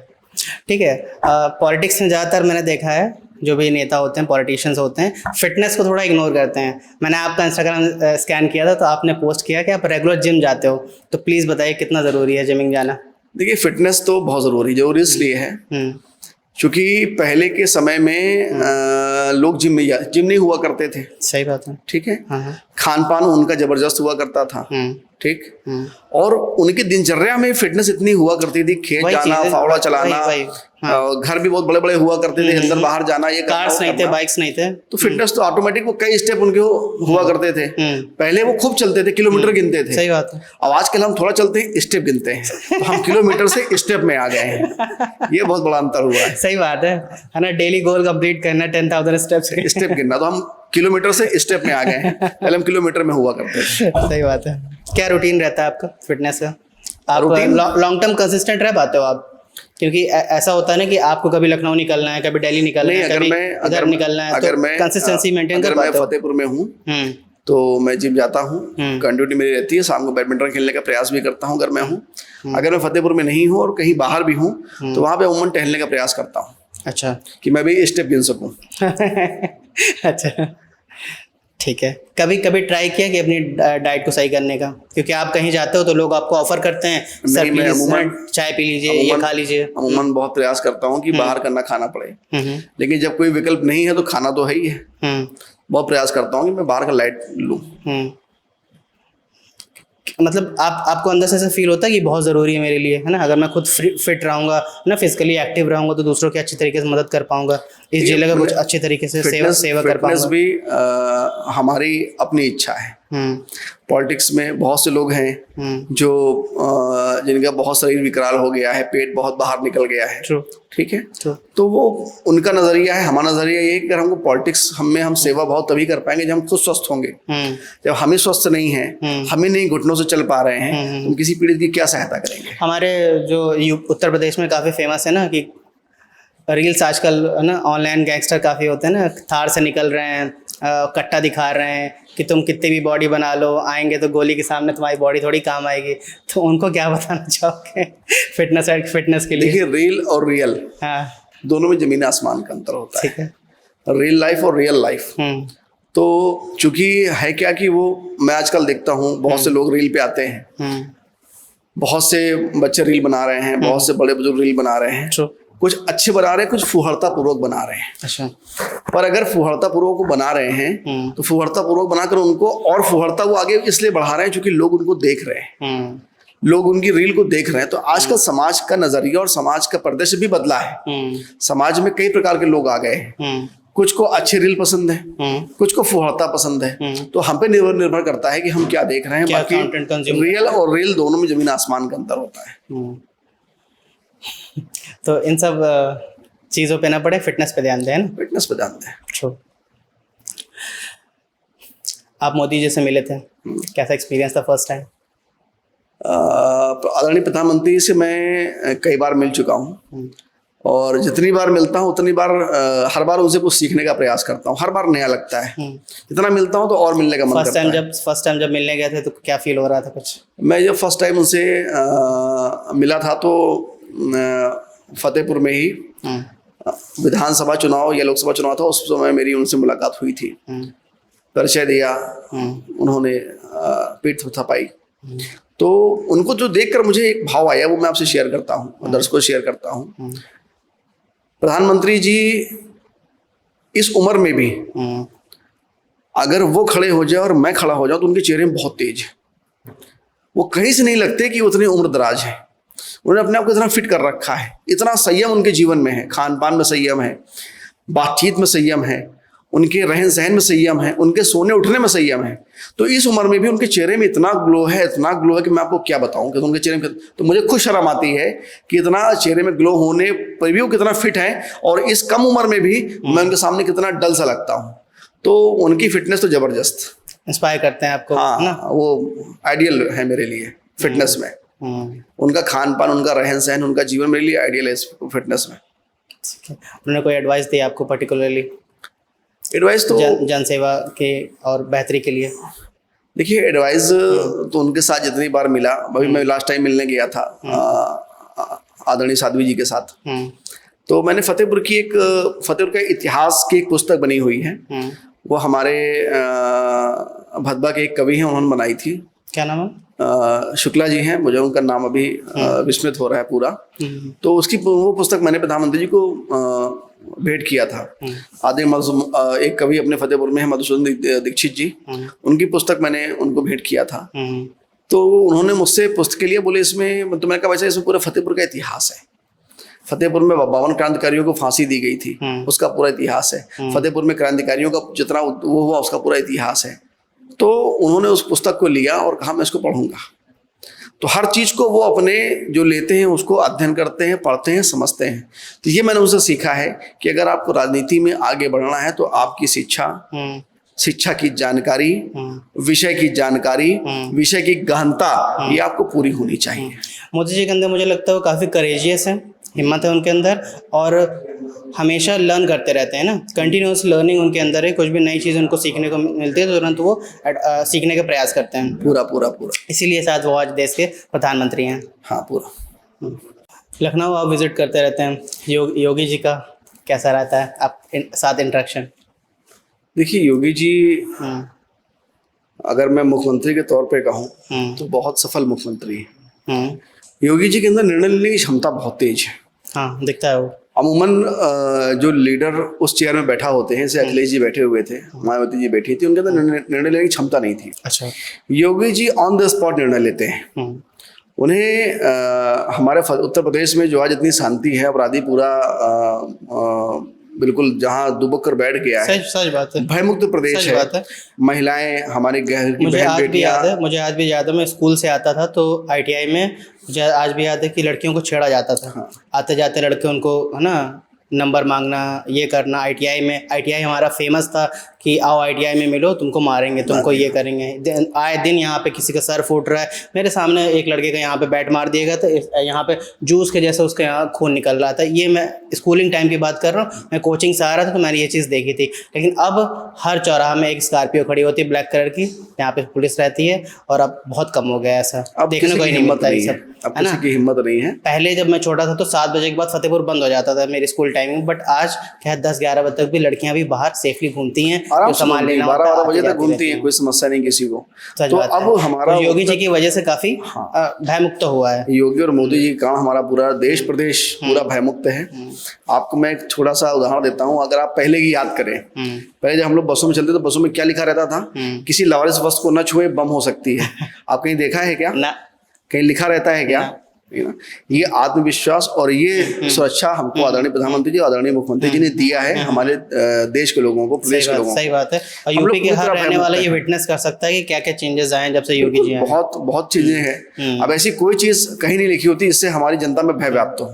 ठीक है, पॉलिटिक्स में ज़्यादातर मैंने देखा है जो भी नेता होते हैं, पॉलिटिशियंस होते हैं, फिटनेस को थोड़ा इग्नोर करते हैं। मैंने आपका इंस्टाग्राम स्कैन किया था तो आपने पोस्ट किया कि आप रेगुलर जिम जाते हो, तो प्लीज़ बताइए कितना ज़रूरी है जिमिंग जाना। देखिए फिटनेस तो बहुत ज़रूरी इसलिए है क्योंकि पहले के समय में लोग जिम नहीं हुआ करते थे। सही बात है। ठीक है। हाँ। खान पान उनका जबरदस्त हुआ करता था। ठीक। और उनकी दिनचर्या में फिटनेस इतनी हुआ करती थी, खेत जाना, फावड़ा चलाना, घर भी बहुत बड़े बड़े हुआ करते थे, अंदर बाहर जाना, ये कार्स नहीं थे, बाइक्स नहीं थे, तो फिटनेस तो ऑटोमेटिक वो कई स्टेप उनके हुआ करते थे। पहले वो खूब चलते थे, किलोमीटर गिनते थे। सही बात है। अब आजकल हम थोड़ा चलते हैं, स्टेप गिनते हैं, तो हम किलोमीटर से स्टेप में आ गए हैं। ये बहुत बड़ा अंतर हुआ है। सही बात है ना। डेली गोल कंप्लीट करना 10,000 स्टेप्स, स्टेप गिनना, तो हम किलोमीटर से स्टेप में आ गए हैं। पहले हम किलोमीटर में हुआ करते थे। सही बात है। क्या रूटीन रहता है आपका फिटनेस का? आप रूटीन लॉन्ग टर्म कंसिस्टेंट रह पाते हो आप? क्योंकि ऐसा होता है ना कि आपको कभी लखनऊ निकलना है, कभी दिल्ली निकलना है, कभी इधर निकलना है, तो कंसिस्टेंसी मेंटेन कर पाते हो? मैं फतेहपुर में हूँ तो मैं जिम जाता हूँ, कंटिन्यूटी मेरी रहती है। शाम को बैडमिंटन खेलने का प्रयास भी करता हूँ अगर मैं हूँ। अगर मैं फतेहपुर में नहीं हूँ और कहीं बाहर भी हूँ तो वहाँ पे अमूमन टहलने का प्रयास करता हूँ। अच्छा। कि मैं भी स्टेप गिन सकूँ। अच्छा, ठीक है। कभी कभी ट्राई किया कि अपनी डाइट को सही करने का? क्योंकि आप कहीं जाते हो तो लोग आपको ऑफर करते हैं, सर प्लीज चाय पी लीजिए, ये खा लीजिए। अमूमन बहुत प्रयास करता हूँ कि बाहर का ना खाना पड़े, लेकिन जब कोई विकल्प नहीं है तो खाना तो है ही है। बहुत प्रयास करता हूँ कि मैं बाहर का लाइट लूँ। मतलब आपको अंदर से ऐसा फील होता है कि बहुत ज़रूरी है मेरे लिए, है ना? अगर मैं खुद फिट रहूँगा ना, फिजिकली एक्टिव रहूँगा, तो दूसरों की अच्छी तरीके से मदद कर पाऊँगा, इस जिले का कुछ अच्छे तरीके से सेवा कर पाऊँगा। फिटनेस भी हमारी अपनी इच्छा है। पॉलिटिक्स में बहुत से लोग हैं जो जिनका बहुत शरीर विकराल हो गया है, पेट बहुत बाहर निकल गया है। ठीक है। तो वो उनका नजरिया है, हमारा नजरिया ये है कि अगर हमको पॉलिटिक्स हम सेवा बहुत तभी कर पाएंगे जब हम खुद स्वस्थ होंगे। जब हम ही स्वस्थ नहीं है, हम ही नहीं घुटनों से चल पा रहे हैं, तो हम किसी पीड़ित की क्या सहायता करेंगे? हमारे जो उत्तर प्रदेश में काफी फेमस है ना कि रील्स आजकल है ना, ऑनलाइन गैंगस्टर काफी होते हैं ना, थार से निकल रहे हैं, कट्टा दिखा रहे हैं कि तुम कितनी भी बॉडी बना लो, आएंगे तो गोली के सामने तुम्हारी बॉडी थोड़ी काम आएगी। तो उनको क्या बताना चाहोगे फिटनेस के लिए? देखिए, रियल और रियल दोनों में जमीन आसमान का अंतर होता है। ठीक है। रियल लाइफ और रियल लाइफ। तो चूंकि है क्या कि वो मैं आजकल देखता हूँ बहुत से लोग रील पे आते हैं, बहुत से बच्चे रील बना रहे हैं, बहुत से बड़े बुजुर्ग रील बना रहे हैं, कुछ अच्छे बना रहे हैं, कुछ फुहड़ता पूर्वक बना रहे हैं। अच्छा। पर अगर फुहड़ता पूर्वक को बना रहे हैं तो फुहड़ता पूर्वक बनाकर उनको और फुहड़ता वो आगे इसलिए बढ़ा रहे हैं क्योंकि लोग उनको देख रहे हैं, लोग उनकी रील को देख रहे हैं। तो आजकल समाज का नजरिया और समाज का परिदृश्य भी बदला है। समाज में कई प्रकार के लोग आ गए हैं, कुछ को अच्छी रील पसंद है, कुछ को फुहड़ता पसंद है। तो हम पे निर्भर करता है कि हम क्या देख रहे हैं। बाकी रियल और रील दोनों में जमीन आसमान का अंतर होता है। तो इन सब चीज़ों पे ना पड़े, फिटनेस पे ध्यान दें ना। फिटनेस पे ध्यान दें। आप मोदी जी से मिले थे, कैसा एक्सपीरियंस था फर्स्ट टाइम? आदरणीय प्रधानमंत्री से मैं कई बार मिल चुका हूँ और जितनी बार मिलता हूँ उतनी बार हर बार उनसे कुछ सीखने का प्रयास करता हूँ। हर बार नया लगता है, जितना मिलता हूँ तो और मिलने का मन करता है। फर्स्ट टाइम जब मिलने गए थे तो क्या फील हो रहा था कुछ? मैं जब फर्स्ट टाइम उनसे मिला था तो फतेहपुर में ही विधानसभा चुनाव या लोकसभा चुनाव था, उस समय मेरी उनसे मुलाकात हुई थी। परिचय दिया, उन्होंने पीठ थपथपाई। तो उनको जो देखकर मुझे एक भाव आया वो मैं आपसे शेयर करता हूँ और दर्शकों को शेयर करता हूँ। प्रधानमंत्री जी इस उम्र में भी अगर वो खड़े हो जाए और मैं खड़ा हो जाऊं तो उनके चेहरे में बहुत तेज है। वो कहीं से नहीं लगते कि उतनी उम्र दराज है। उन्होंने अपने आप को इतना फिट कर रखा है, इतना संयम उनके जीवन में है, खान पान में संयम है, बातचीत में संयम है, उनके रहन सहन में संयम है, उनके सोने उठने में संयम है। तो इस उम्र में भी उनके चेहरे में इतना ग्लो है, इतना ग्लो है कि मैं आपको क्या बताऊं कि उनके चेहरे में। तो मुझे खुद शर्म आती है कि इतना चेहरे में ग्लो होने पर भी वो कितना फिट है और इस कम उम्र में भी मैं उनके सामने कितना डल सा लगता हूँ। तो उनकी फिटनेस तो जबरदस्त इंस्पायर करते हैं आपको। हाँ ना? वो आइडियल है मेरे लिए फिटनेस में। उनका खान पान, उनका रहन सहन, उनका जीवन मेरे लिए आइडियल है फिटनेस में। उन्होंने कोई एडवाइस दी आपको पर्टिकुलरली? एडवाइस तो जनसेवा के और बेहतरी के लिए? देखिए, एडवाइस तो उनके साथ जितनी बार मिला, अभी मैं लास्ट टाइम मिलने गया था आदरणीय साध्वी जी के साथ, तो मैंने फतेहपुर का इतिहास की एक पुस्तक बनी हुई है। वो हमारे भदबा के एक कवि हैं, उन्होंने बनाई थी। क्या नाम है? शुक्ला जी हैं, मुझे उनका नाम अभी विस्मृत हो रहा है पूरा। तो उसकी वो पुस्तक मैंने प्रधानमंत्री जी को भेंट किया था। आदि एक कवि अपने फतेहपुर में है, मधुसूदन दीक्षित जी, उनकी पुस्तक मैंने उनको भेंट किया था। तो उन्होंने मुझसे पुस्तक के लिए बोले इसमें, तो मैंने कहा वैसे इसमें पूरा फतेहपुर का इतिहास है। फतेहपुर में 52 क्रांतिकारियों को फांसी दी गई थी, उसका पूरा इतिहास है। फतेहपुर में क्रांतिकारियों का जितना वो हुआ उसका पूरा इतिहास है। तो उन्होंने उस पुस्तक को लिया और कहा मैं इसको पढ़ूंगा। तो हर चीज को वो अपने जो लेते हैं उसको अध्ययन करते हैं, पढ़ते हैं, समझते हैं। तो ये मैंने उनसे सीखा है कि अगर आपको राजनीति में आगे बढ़ना है तो आपकी शिक्षा की जानकारी, विषय की जानकारी, विषय की गहनता, ये आपको पूरी होनी चाहिए। मोदी जी के अंदर मुझे लगता है वो काफ़ी करेजियस है, हिम्मत है उनके अंदर, और हमेशा लर्न करते रहते हैं ना, कंटिन्यूस लर्निंग उनके अंदर है। कुछ भी नई चीज़ उनको सीखने को मिलती है तो तुरंत वो सीखने का प्रयास करते हैं। पूरा इसीलिए शायद वो आज देश के प्रधानमंत्री हैं। हाँ, पूरा। लखनऊ आप विजिट करते रहते हैं, योगी जी का कैसा रहता है आप साथ इंटरेक्शन? देखिए, योगी जी अगर मैं मुख्यमंत्री के तौर पे कहूँ तो बहुत सफल मुख्यमंत्री है। योगी जी के अंदर निर्णय लेने की क्षमता बहुत तेज है। हाँ, दिखता है वो। अमूमन जो लीडर उस चेयर में बैठा होते हैं, जैसे अखिलेश जी बैठे हुए थे, मायावती जी बैठी थी, उनके अंदर निर्णय लेने की क्षमता नहीं थी। अच्छा। Yogi ji on the spot निर्णय लेते हैं। उन्हें हमारे उत्तर प्रदेश में जो आज इतनी शांति है, अपराधी पूरा बिल्कुल जहाँ दुबक कर बैठ गया है, सच बात है, भयमुक्त प्रदेश है। महिलाएं हमारे घर की मुझे आज भी याद है मैं स्कूल से आता था तो ITI में मुझे आज भी याद है कि लड़कियों को छेड़ा जाता था। हाँ। आते जाते लड़के उनको है ना नंबर मांगना, ये करना। ITI हमारा फेमस था कि आओ ITI में मिलो, तुमको मारेंगे, तुमको ये करेंगे। आए दिन यहाँ पे किसी का सर फूट रहा है, मेरे सामने एक लड़के का यहाँ पे बैट मार दिया गया था, यहाँ पे जूस के जैसे उसके यहाँ खून निकल रहा था। ये मैं स्कूलिंग टाइम की बात कर रहा हूँ, मैं कोचिंग से आ रहा था तो मैंने ये चीज़ देखी थी। लेकिन अब हर चौराहा में एक स्कॉर्पियो खड़ी होती है ब्लैक कलर की, यहाँ पे पुलिस रहती है, और अब बहुत कम हो गया ऐसा, अब देखने को ही नहीं मिलता ये सब, है ना? की हिम्मत नहीं है। पहले जब मैं छोटा था तो 7 बजे के बाद फतेहपुर बंद हो जाता था मेरी स्कूल टाइमिंग, बट आज क्या 10-11 बजे तक भी लड़कियां भी बाहर सेफली घूमती हैं, जो सामान लेना 12 बजे तक घूमती हैं, कोई समस्या नहीं किसी को। तो अब हमारा योगी जी की वजह से काफी भयमुक्त हुआ है। योगी और मोदी जी के कारण हमारा पूरा देश प्रदेश पूरा भयमुक्त है। आपको मैं एक छोटा सा उदाहरण देता हूँ। अगर आप पहले की याद करें, पहले जब हम लोग बसों में चलते तो बसों में क्या लिखा रहता था? किसी लावारिस वस्तु को न छुए, बम हो सकती है। आप कहीं देखा है क्या? कहीं लिखा रहता है क्या? ये आत्मविश्वास और ये सुरक्षा हमको आदरणीय प्रधानमंत्री जी, आदरणीय मुख्यमंत्री जी ने दिया है हमारे देश के लोगों को, प्रदेश के लोगों को। सही बात है। और यूपी के हर रहने वाला ये विटनेस कर सकता है कि क्या क्या चेंजेस आए जब से योगी जी आए। बहुत चीजें हैं। अब ऐसी कोई चीज कहीं नहीं लिखी होती इससे हमारी जनता में भय व्याप्त हो।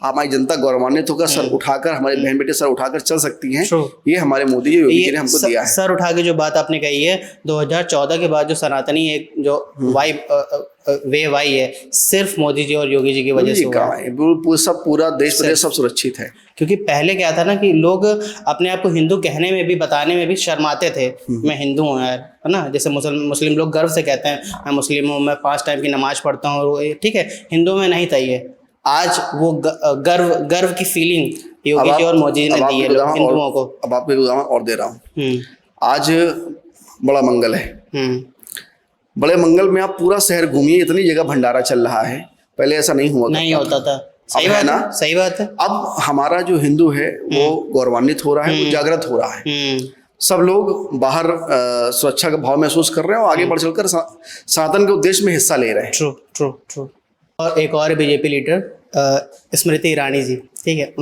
हमारी जनता गौरवान्वित होकर सर उठाकर, हमारे बहन बेटे सर उठाकर चल सकती है। ये हमारे मोदी जी, योगी जी ने हमको दिया है। सर उठा के जो बात आपने कही है, 2014 के बाद जो सनातनी एक जो वेव आई है, सिर्फ मोदी जी और योगी जी की वजह से हुआ है। सब पूरा देश प्रदेश सब सुरक्षित है। क्योंकि पहले क्या था ना कि लोग अपने आप को हिंदू कहने में भी, बताने में भी शर्माते थे। मैं हिंदू हूँ यार, है ना? जैसे मुस्लिम लोग गर्व से कहते हैं मैं मुस्लिम हूँ, मैं 5 टाइम की नमाज पढ़ता हूँ, ठीक है। हिंदू में नहीं था ये। आज वो गर्व की फीलिंग योगी जी और मोदी जी ने दी है हिंदुओं को। अब आपको एक उदाहरण और दे रहा हूँ। आज बड़ा मंगल है। बड़े मंगल में आप पूरा शहर घूमिए, इतनी जगह भंडारा चल रहा है। पहले ऐसा नहीं होता था। सही बात है, सही बात है। अब हमारा जो हिंदू है वो गौरवान्वित हो रहा है, वो जागृत हो रहा है। सब लोग बाहर सुरक्षा का भाव महसूस कर रहे हैं और आगे बढ़ चलकर सनातन के उद्देश्य में हिस्सा ले रहे हैं। ट्रू। और एक और बीजेपी लीडर स्मृति ईरानी जी, ठीक है,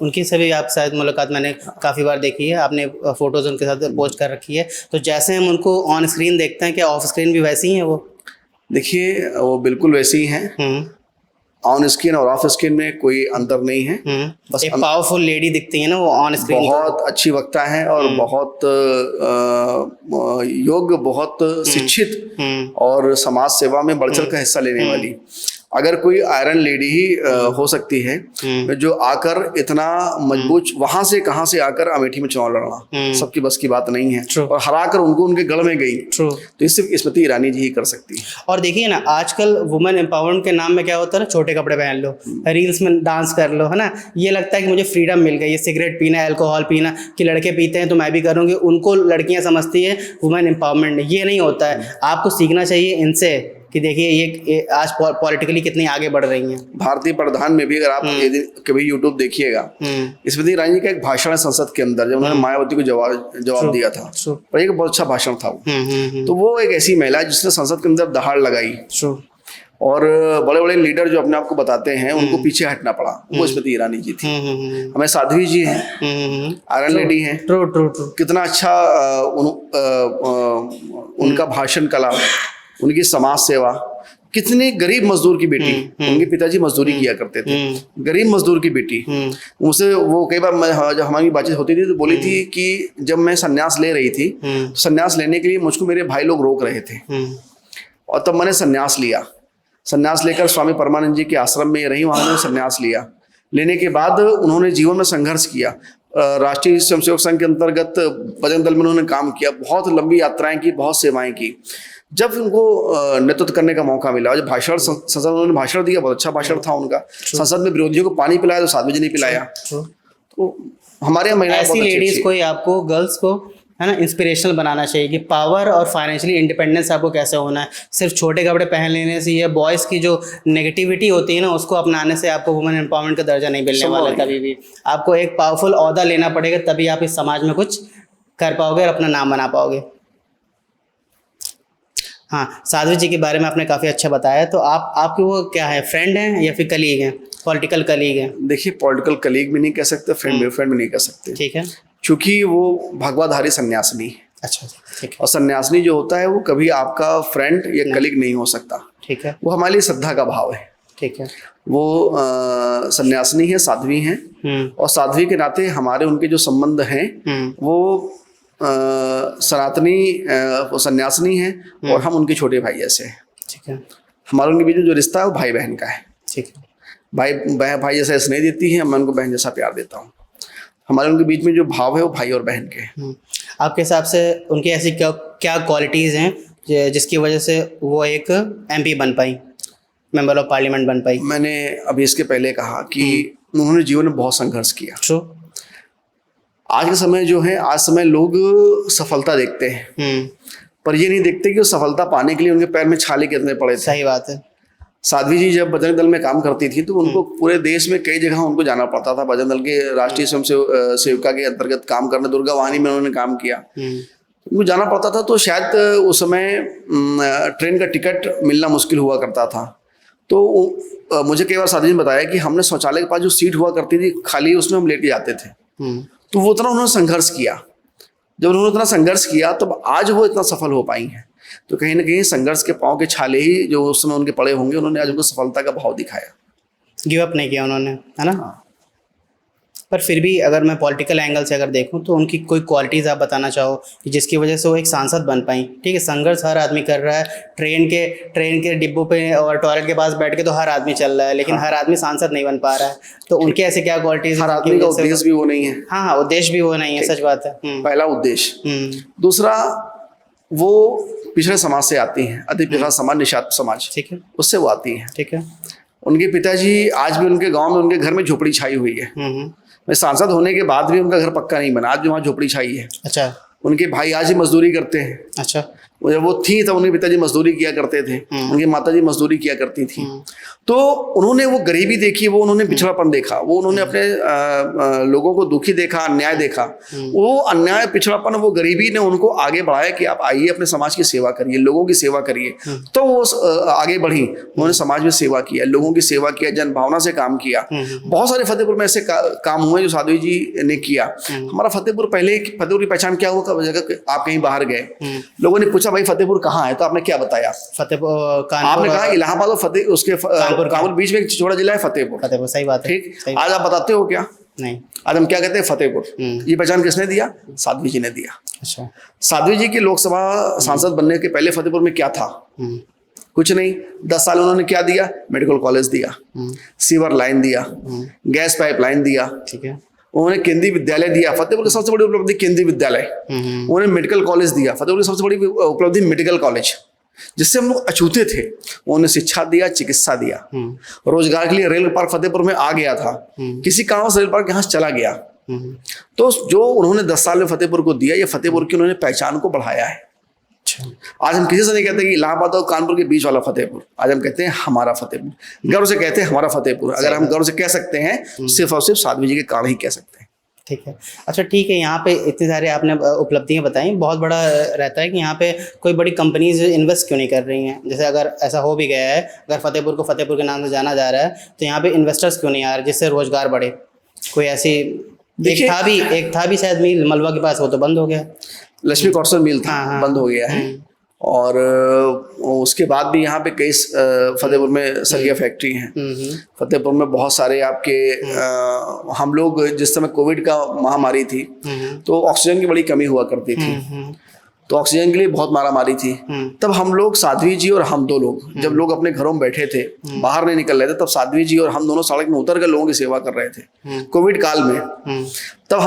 उनकी से भी आप शायद मुलाकात मैंने काफ़ी बार देखी है, आपने फोटोज़ उनके साथ पोस्ट कर रखी है। तो जैसे हम उनको ऑन स्क्रीन देखते हैं, क्या ऑफ स्क्रीन भी वैसी ही हैं वो? देखिए, वो बिल्कुल वैसी ही हैं। ऑन स्क्रीन और ऑफ स्क्रीन में कोई अंतर नहीं है। बस एक पावरफुल लेडी दिखती है ना वो ऑन स्क्रीन। बहुत अच्छी वक्ता है और बहुत योग्य, बहुत शिक्षित और समाज सेवा में बढ़ चढ़ कर हिस्सा लेने वाली। अगर कोई आयरन लेडी ही हो सकती है जो आकर इतना मजबूत, वहां से कहां से आकर अमेठी में चुनाव लड़ना सबकी बस की बात नहीं है, और हराकर उनको उनके गढ़ में गई, तो ये सिर्फ स्मृति ईरानी जी ही कर सकती है। और देखिए ना, आजकल वुमेन एम्पावरमेंट के नाम में क्या होता है ना, छोटे कपड़े पहन लो, रील्स में डांस कर लो, है ना, ये लगता है कि मुझे फ्रीडम मिल गई है। सिगरेट पीना, अल्कोहल पीना, कि लड़के पीते हैं तो मैं भी करूँगी, उनको लड़कियाँ समझती है वुमेन एम्पावरमेंट। ये नहीं होता है, आपको सीखना चाहिए इनसे कि देखिए ये आज पॉलिटिकली कितनी आगे बढ़ रही हैं। भारतीय प्रधान में भी अगर आप यदि कभी यूट्यूब देखिएगा, स्मृति ईरानी जी का एक भाषण है संसद के अंदर, जब उन्होंने मायावती को जवाब दिया था, और एक बहुत अच्छा भाषण था वो। तो वो एक ऐसी महिला जिसने संसद के अंदर दहाड़ लगाई, और बड़े बड़े लीडर जो अपने आप को बताते हैं उनको पीछे हटना पड़ा, वो स्मृति ईरानी जी थी। हमें साध्वी जी हैं, आयरन लेडी हैं, कितना अच्छा उनका भाषण कला, उनकी समाज सेवा, कितने गरीब मजदूर की बेटी, उनके पिताजी मजदूरी किया करते थे, गरीब मजदूर की बेटी, उनसे वो कई बार जब हमारी बातचीत होती थी तो बोली थी कि जब मैं संन्यास ले रही थी, संन्यास लेने के लिए मुझको मेरे भाई लोग रोक रहे थे, और तब मैंने संन्यास लिया। संन्यास लेकर स्वामी परमानंद जी के आश्रम में रही, वहां मैंने संन्यास लिया। लेने के बाद उन्होंने जीवन में संघर्ष किया, राष्ट्रीय स्वयंसेवक संघ के अंतर्गत बजरंग दल में उन्होंने काम किया, बहुत लंबी यात्राएं की, बहुत सेवाएं की। जब उनको नेतृत्व करने का मौका मिला, जब भाषण संसद में उन्होंने भाषण दिया, बहुत अच्छा भाषण था उनका। संसद में विरोधियों को पानी पिलाया तो साध्वी जी ने पिलाया। तो हमारे यहाँ महिलाएं ऐसी लेडीज को ही, आपको गर्ल्स को, है ना, इंस्पिरेशनल बनाना चाहिए कि पावर और फाइनेंशियली इंडिपेंडेंस आपको कैसे होना है। सिर्फ छोटे कपड़े पहन लेने से, या बॉयज़ की जो नेगेटिविटी होती है ना, उसको अपनाने से आपको वुमेन एम्पावरमेंट का दर्जा नहीं मिलने वाला कभी भी। आपको एक पावरफुल ओहदा लेना पड़ेगा, तभी आप इस समाज में कुछ कर पाओगे और अपना नाम बना पाओगे। हाँ, साध्वी जी के बारे में आपने काफ़ी अच्छा बताया। तो आपके वो क्या है, फ्रेंड हैं या फिर कलीग हैं, पॉलिटिकल कलीग हैं? देखिए, पॉलिटिकल कलीग भी नहीं कह सकते, फ्रेंड भी नहीं कह सकते। ठीक है, क्योंकि वो भगवाधारी सन्यासिनी है। अच्छा, ठीक है। और सन्यासिनी जो होता है वो कभी आपका फ्रेंड या कलीग नहीं हो सकता। ठीक है, वो हमारी श्रद्धा का भाव है। ठीक है, वो सन्यासिनी है, साध्वी हैं, और साध्वी के नाते हमारे उनके जो संबंध हैं वो सनातनी सन्यासिनी है, और हम उनके छोटे भाई जैसे हैं। ठीक है, हमारे उनके बीच में जो रिश्ता है वो भाई बहन का है। ठीक है, भाई जैसा स्नेह देती है, मैं उनको बहन जैसा प्यार देता हूँ। हमारे उनके बीच में जो भाव है वो भाई और बहन के हैं। आपके हिसाब से उनकी ऐसी क्या क्वालिटीज़ हैं जिसकी वजह से वो एक MP बन पाई, मेंबर ऑफ पार्लियामेंट बन पाई? मैंने अभी इसके पहले कहा कि उन्होंने जीवन में बहुत संघर्ष किया। आज का समय जो है, आज समय लोग सफलता देखते हैं, पर ये नहीं देखते कि सफलता पाने के लिए उनके पैर में छाले कितने पड़े थे। सही बात है। साध्वी जी जब बजरंग दल में काम करती थी तो उनको पूरे देश में कई जगह उनको जाना पड़ता था। बजरंग दल के राष्ट्रीय स्वयं सेविका के अंतर्गत काम करना, दुर्गा वाहिनी में उन्होंने काम किया, उनको जाना पड़ता था। तो शायद उस समय ट्रेन का टिकट मिलना मुश्किल हुआ करता था। तो मुझे कई बार साध्वी जी ने बताया कि हमने शौचालय के पास जो सीट हुआ करती थी खाली, उसमें हम लेट जाते थे। तो वो उतना उन्होंने संघर्ष किया। जब उन्होंने उतना संघर्ष किया तब आज वो इतना सफल हो पाई हैं। तो कहीं ना कहीं संघर्ष के पांव के छाले ही जो उस समय उनके पड़े होंगे, उन्होंने आज उनको सफलता का भाव दिखाया। गिव अप नहीं किया उन्होंने, है ना? हाँ। पर फिर भी अगर मैं पॉलिटिकल एंगल से अगर देखूं तो उनकी कोई क्वालिटीज़ आप बताना चाहो कि जिसकी वजह से वो एक सांसद बन पाई। ठीक है, संघर्ष हर आदमी कर रहा है, ट्रेन के डिब्बों पे और टॉयलेट के पास बैठ के तो हर आदमी चल रहा है, लेकिन हर आदमी सांसद नहीं बन पा रहा है। तो उनके ऐसे क्या क्वालिटीज़? हर आदमी का उद्देश्य भी वो नहीं है। हाँ, उद्देश्य भी वो नहीं है, सच बात है। पहला उद्देश्य। दूसरा, वो पिछड़े समाज से आती हैं, अति पिछड़ा समाज, निषाद समाज, ठीक है, उससे वो आती हैं। ठीक है, उनके पिताजी आज भी उनके गांव में, उनके घर में झोपड़ी छाई हुई है। मैं सांसद होने के बाद भी उनका घर पक्का नहीं बना, आज भी वहाँ झोपड़ी छाई है। अच्छा। उनके भाई आज ही मजदूरी करते हैं। अच्छा। जब वो थी तब उनके पिताजी मजदूरी किया करते थे, उनकी माताजी मजदूरी किया करती थी। तो उन्होंने वो गरीबी देखी, वो उन्होंने पिछड़ापन देखा, वो उन्होंने अपने लोगों को दुखी देखा, अन्याय देखा। वो अन्याय, पिछड़ापन, वो गरीबी ने उनको आगे बढ़ाया कि आप आइए अपने समाज की सेवा करिए, लोगों की सेवा करिए। तो वो आगे बढ़ी, उन्होंने समाज में सेवा किया, लोगों की सेवा किया, जन भावना से काम किया। बहुत सारे फतेहपुर में ऐसे काम हुए जो साध्वी जी ने किया। हमारा फतेहपुर, पहले फतेहपुर की पहचान क्या हुआ? आप कहीं बाहर गए, लोगों ने पूछा भाई फतेहपुर कहाँ है, तो आपने क्या बताया? फतेहपुर, आपने कहा इलाहाबाद और फतेह, उसके कानपुर बीच में एक छोटा जिला है फतेहपुर। सही बात है। ठीक, आज आप बताते हो क्या? नहीं। आज हम क्या कहते हैं? फतेहपुर। ये पहचान किसने दिया? साध्वी जी ने दिया। अच्छा। साध्वी जी के लोकसभा सांसद बनने के पहले फतेहपुर में क्या था? कुछ नहीं। 10 साल उन्होंने क्या दिया? मेडिकल कॉलेज दिया, सीवर लाइन दिया, गैस पाइपलाइन दिया, ठीक है। उन्होंने केंद्रीय विद्यालय दिया, फतेहपुर की सबसे बड़ी उपलब्धि केंद्रीय विद्यालय। उन्होंने मेडिकल कॉलेज दिया, फतेहपुर की सबसे बड़ी उपलब्धि मेडिकल कॉलेज, जिससे हम लोग अछूते थे। उन्होंने शिक्षा दिया, चिकित्सा दिया, रोजगार के लिए रेल पार्क फतेहपुर में आ गया था, किसी कारण से रेल पार्क यहाँ से चला गया। तो जो उन्होंने 10 साल में फतेहपुर को दिया, ये फतेहपुर की उन्होंने पहचान को बढ़ाया है। आज हम किसी से नहीं कहते कि इलाहाबाद और कानपुर के बीच वाला फतेहपुर, आज हम कहते हैं हमारा फतेहपुर। गर्व से कहते हैं हमारा फतेहपुर। अगर हम गर्व से कह सकते हैं सिर्फ और सिर्फ साध्वी जी के कारण ही कह सकते हैं। ठीक है। अच्छा ठीक है, यहाँ पे इतनी सारी आपने उपलब्धियाँ बताई, बहुत बड़ा रहता है कि यहाँ पे कोई बड़ी कंपनीज इन्वेस्ट क्यों नहीं कर रही हैं। जैसे अगर ऐसा हो भी गया है, अगर फतेहपुर को फतेहपुर के नाम से जाना जा रहा है, तो यहाँ पे इन्वेस्टर्स क्यों नहीं आ रहे जिससे रोजगार बढ़े? कोई ऐसी एक था भी शायद मिल मलवा के पास, वो तो बंद हो गया। लक्ष्मी कौशल मिल था, बंद हो गया है। और उसके बाद भी यहाँ पे कई फतेहपुर में सरिया फैक्ट्री हैं। फतेहपुर में बहुत सारे आपके हम लोग जिस समय कोविड का महामारी थी तो ऑक्सीजन की बड़ी कमी हुआ करती थी, तो ऑक्सीजन के लिए बहुत मारामारी थी। तब हम लोग, साध्वी जी और हम दो लोग, जब लोग अपने घरों में बैठे थे, बाहर नहीं निकल रहे थे, तब साध्वी जी और हम दोनों सड़क में उतर कर लोगों की सेवा कर रहे थे कोविड काल में। तब